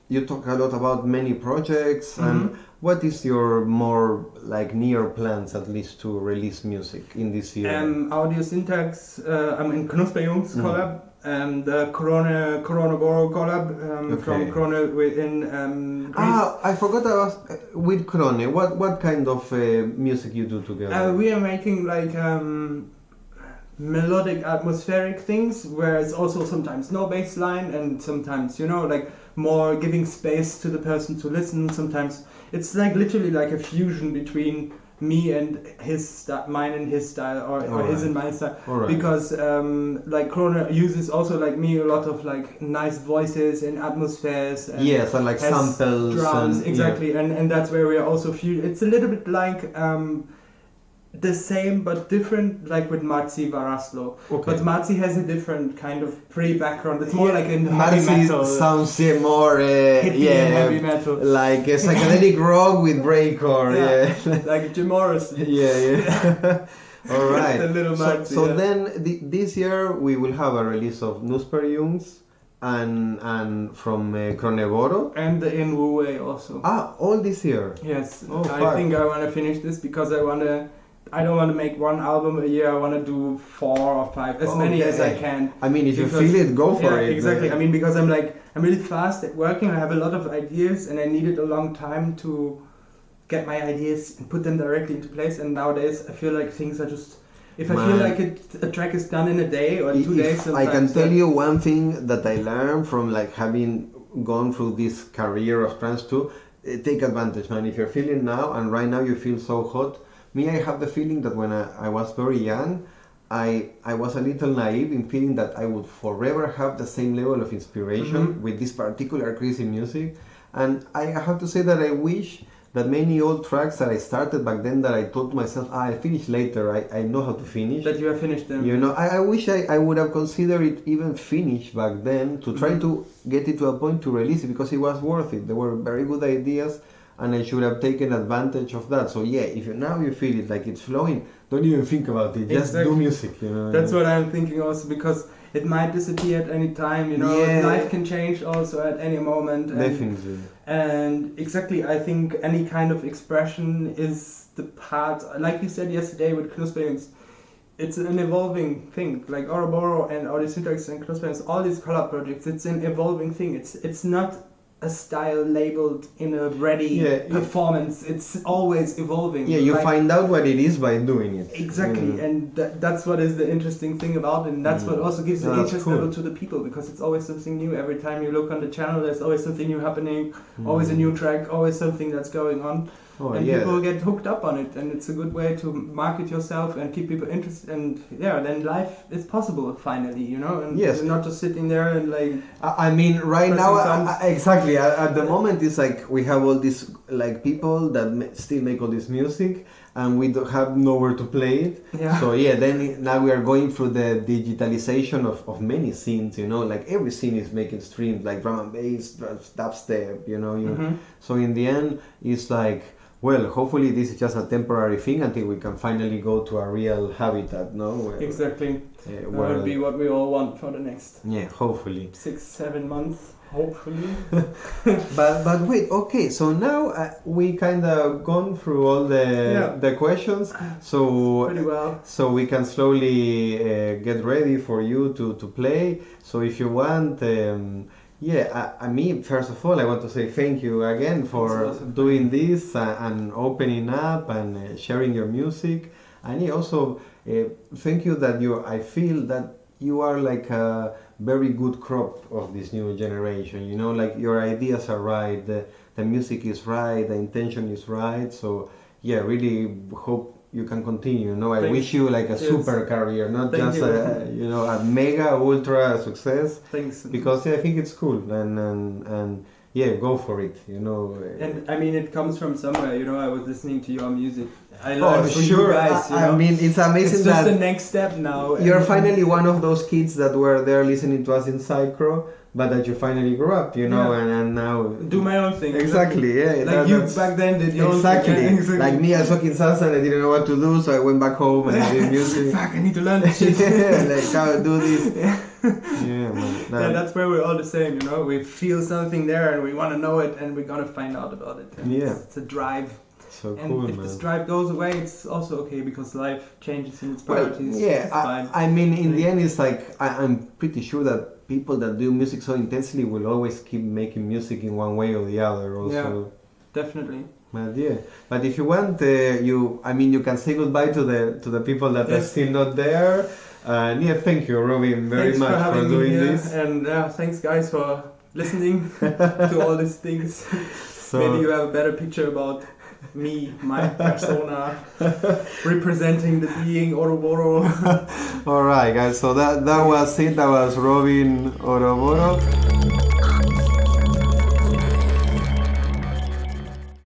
[SPEAKER 1] you talk a lot about many projects, and what is your more like near plans, at least, to release music in this year?
[SPEAKER 2] Audio Syntax, in Knusperjungs collab, the Oroboro collab from Krone in Greece.
[SPEAKER 1] I forgot I was with Krone. What kind of music you do together?
[SPEAKER 2] We are making like melodic, atmospheric things, where it's also sometimes no bass line, and sometimes, you know, like more giving space to the person to listen. Sometimes it's like literally like a fusion between me and mine and his style, or his and my style. Because like Krone uses also like me a lot of like nice voices and atmospheres. And
[SPEAKER 1] yes, and like samples,
[SPEAKER 2] drums, exactly, and that's where we are also it's a little bit like the same but different, like with Marzi Varaslo. But Marzi has a different kind of pre-background. It's more like in heavy metal.
[SPEAKER 1] Sounds more
[SPEAKER 2] heavy metal,
[SPEAKER 1] like a psychedelic rock with breakcore.
[SPEAKER 2] Like Jim Morrison.
[SPEAKER 1] All right.
[SPEAKER 2] The little Marzi.
[SPEAKER 1] So then this year we will have a release of Knusperjungs. and from Oroboro.
[SPEAKER 2] And in Wu Wei also.
[SPEAKER 1] Ah, all this year.
[SPEAKER 2] Yes,
[SPEAKER 1] Oh,
[SPEAKER 2] I
[SPEAKER 1] fuck.
[SPEAKER 2] think I want to finish this because I don't want to make one album a year. I want to do 4 or 5, as many as I can.
[SPEAKER 1] I mean, if
[SPEAKER 2] Because-
[SPEAKER 1] you feel it, go for it.
[SPEAKER 2] Exactly. I mean, because I'm really fast at working. I have a lot of ideas, and I needed a long time to get my ideas and put them directly into place. And nowadays, I feel like things are just. If I feel
[SPEAKER 1] Man.
[SPEAKER 2] like a track is done in a day or 2 days,
[SPEAKER 1] I can
[SPEAKER 2] sometimes,
[SPEAKER 1] tell you one thing that I learned from like having gone through this career of trance too. Take advantage, man. If you're feeling now and right now you feel so hot. Me, I have the feeling that when I was very young, I was a little naive in feeling that I would forever have the same level of inspiration with this particular crazy music. And I have to say that I wish that many old tracks that I started back then that I told myself, I'll finish later, I know how to finish.
[SPEAKER 2] that you have finished them.
[SPEAKER 1] You know, I wish I would have considered it even finished back then to try to get it to a point to release it because it was worth it. There were very good ideas and I should have taken advantage of that. So yeah, if now you feel it like it's flowing, don't even think about it. Just
[SPEAKER 2] Exactly.
[SPEAKER 1] do music, you know.
[SPEAKER 2] That's what I'm thinking also because it might disappear at any time, you know.
[SPEAKER 1] Yeah.
[SPEAKER 2] Life can change also at any moment. And,
[SPEAKER 1] Definitely.
[SPEAKER 2] And exactly, I think any kind of expression is the part, like you said yesterday with Knuspelings, it's an evolving thing. Like Oroboro and Audio Syntax and Knuspelings, all these color projects, it's an evolving thing. It's not a style labeled in a ready performance. It's always evolving.
[SPEAKER 1] Yeah, you
[SPEAKER 2] Like,
[SPEAKER 1] find out what it is by doing it.
[SPEAKER 2] exactly, and that's what is the interesting thing about it, and that's what also gives the
[SPEAKER 1] That's
[SPEAKER 2] interest
[SPEAKER 1] cool.
[SPEAKER 2] level to the people, because it's always something new. Every time you look on the channel, there's always something new happening, always a new track, always something that's going on, and people get hooked up on it, and it's a good way to market yourself and keep people interested, and then life is possible finally, you know, and
[SPEAKER 1] Yes.
[SPEAKER 2] you're not just sitting there and like.
[SPEAKER 1] I mean, right now,
[SPEAKER 2] Pressing thumbs.
[SPEAKER 1] exactly. At the moment, it's like we have all these like people that still make all this music, and we don't have nowhere to play it.
[SPEAKER 2] Yeah.
[SPEAKER 1] So yeah, then now we are going through the digitalization of many scenes. You know, like every scene is making streams, like drum and bass, dubstep. You know, so in the end, it's like. Well, hopefully this is just a temporary thing until we can finally go to a real habitat, no? Where,
[SPEAKER 2] Exactly. That
[SPEAKER 1] where,
[SPEAKER 2] would be what we all want for the next
[SPEAKER 1] yeah, hopefully.
[SPEAKER 2] 6-7 months, hopefully.
[SPEAKER 1] But wait, okay. So now we kind of gone through all the questions. So
[SPEAKER 2] Pretty well.
[SPEAKER 1] so we can slowly get ready for you to play. So if you want. I mean, first of all, I want to say thank you again for
[SPEAKER 2] awesome.
[SPEAKER 1] doing this and opening up and sharing your music. And also, thank you that I feel that you are like a very good crop of this new generation. You know, like your ideas are right, the music is right, the intention is right. So, yeah, really hope you can continue. You know, I
[SPEAKER 2] Thanks.
[SPEAKER 1] wish you like a
[SPEAKER 2] Yes.
[SPEAKER 1] super career, not
[SPEAKER 2] Thank
[SPEAKER 1] just
[SPEAKER 2] you.
[SPEAKER 1] a mega ultra success.
[SPEAKER 2] Thanks.
[SPEAKER 1] Because I think it's cool and yeah, go for it. You know.
[SPEAKER 2] And I mean, it comes from somewhere. You know, I was listening to your music. I learned from
[SPEAKER 1] sure.
[SPEAKER 2] you guys. You know?
[SPEAKER 1] I mean, it's amazing
[SPEAKER 2] it's just the
[SPEAKER 1] that
[SPEAKER 2] next step now.
[SPEAKER 1] you're
[SPEAKER 2] and-
[SPEAKER 1] finally one of those kids that were there listening to us in Psycore, but that you finally grew up. You know,
[SPEAKER 2] Yeah.
[SPEAKER 1] and now
[SPEAKER 2] do my own thing.
[SPEAKER 1] exactly. Yeah,
[SPEAKER 2] Like you back then did your
[SPEAKER 1] exactly.
[SPEAKER 2] own thing. Yeah, exactly.
[SPEAKER 1] Like me, I was talking salsa and I didn't know what to do, so I went back home and I did music.
[SPEAKER 2] Fuck, I need to learn this shit.
[SPEAKER 1] Yeah, like how to do this.
[SPEAKER 2] Yeah.
[SPEAKER 1] Yeah, man.
[SPEAKER 2] Yeah, that's where we're all the same, you know. We feel something there and we want to know it and we're gonna find out about it. And
[SPEAKER 1] Yeah.
[SPEAKER 2] it's a drive.
[SPEAKER 1] so
[SPEAKER 2] And
[SPEAKER 1] cool,
[SPEAKER 2] if
[SPEAKER 1] man.
[SPEAKER 2] this drive goes away, it's also okay because life changes in its
[SPEAKER 1] Well,
[SPEAKER 2] priorities.
[SPEAKER 1] yeah,
[SPEAKER 2] It's fine.
[SPEAKER 1] I mean, in the end, it's like I'm pretty sure that people that do music so intensely will always keep making music in one way or the other. Also,
[SPEAKER 2] Definitely.
[SPEAKER 1] but yeah. But if you want, you can say goodbye to the people that are
[SPEAKER 2] Yes.
[SPEAKER 1] still not there. And yeah, thank you, Robin, very
[SPEAKER 2] Thanks
[SPEAKER 1] much
[SPEAKER 2] for having me
[SPEAKER 1] doing
[SPEAKER 2] here.
[SPEAKER 1] this.
[SPEAKER 2] And thanks guys for listening to all these things.
[SPEAKER 1] So,
[SPEAKER 2] Maybe you have a better picture about me, my persona, representing the being Oroboro.
[SPEAKER 1] all right, guys. So that was it. That was Robin Oroboro.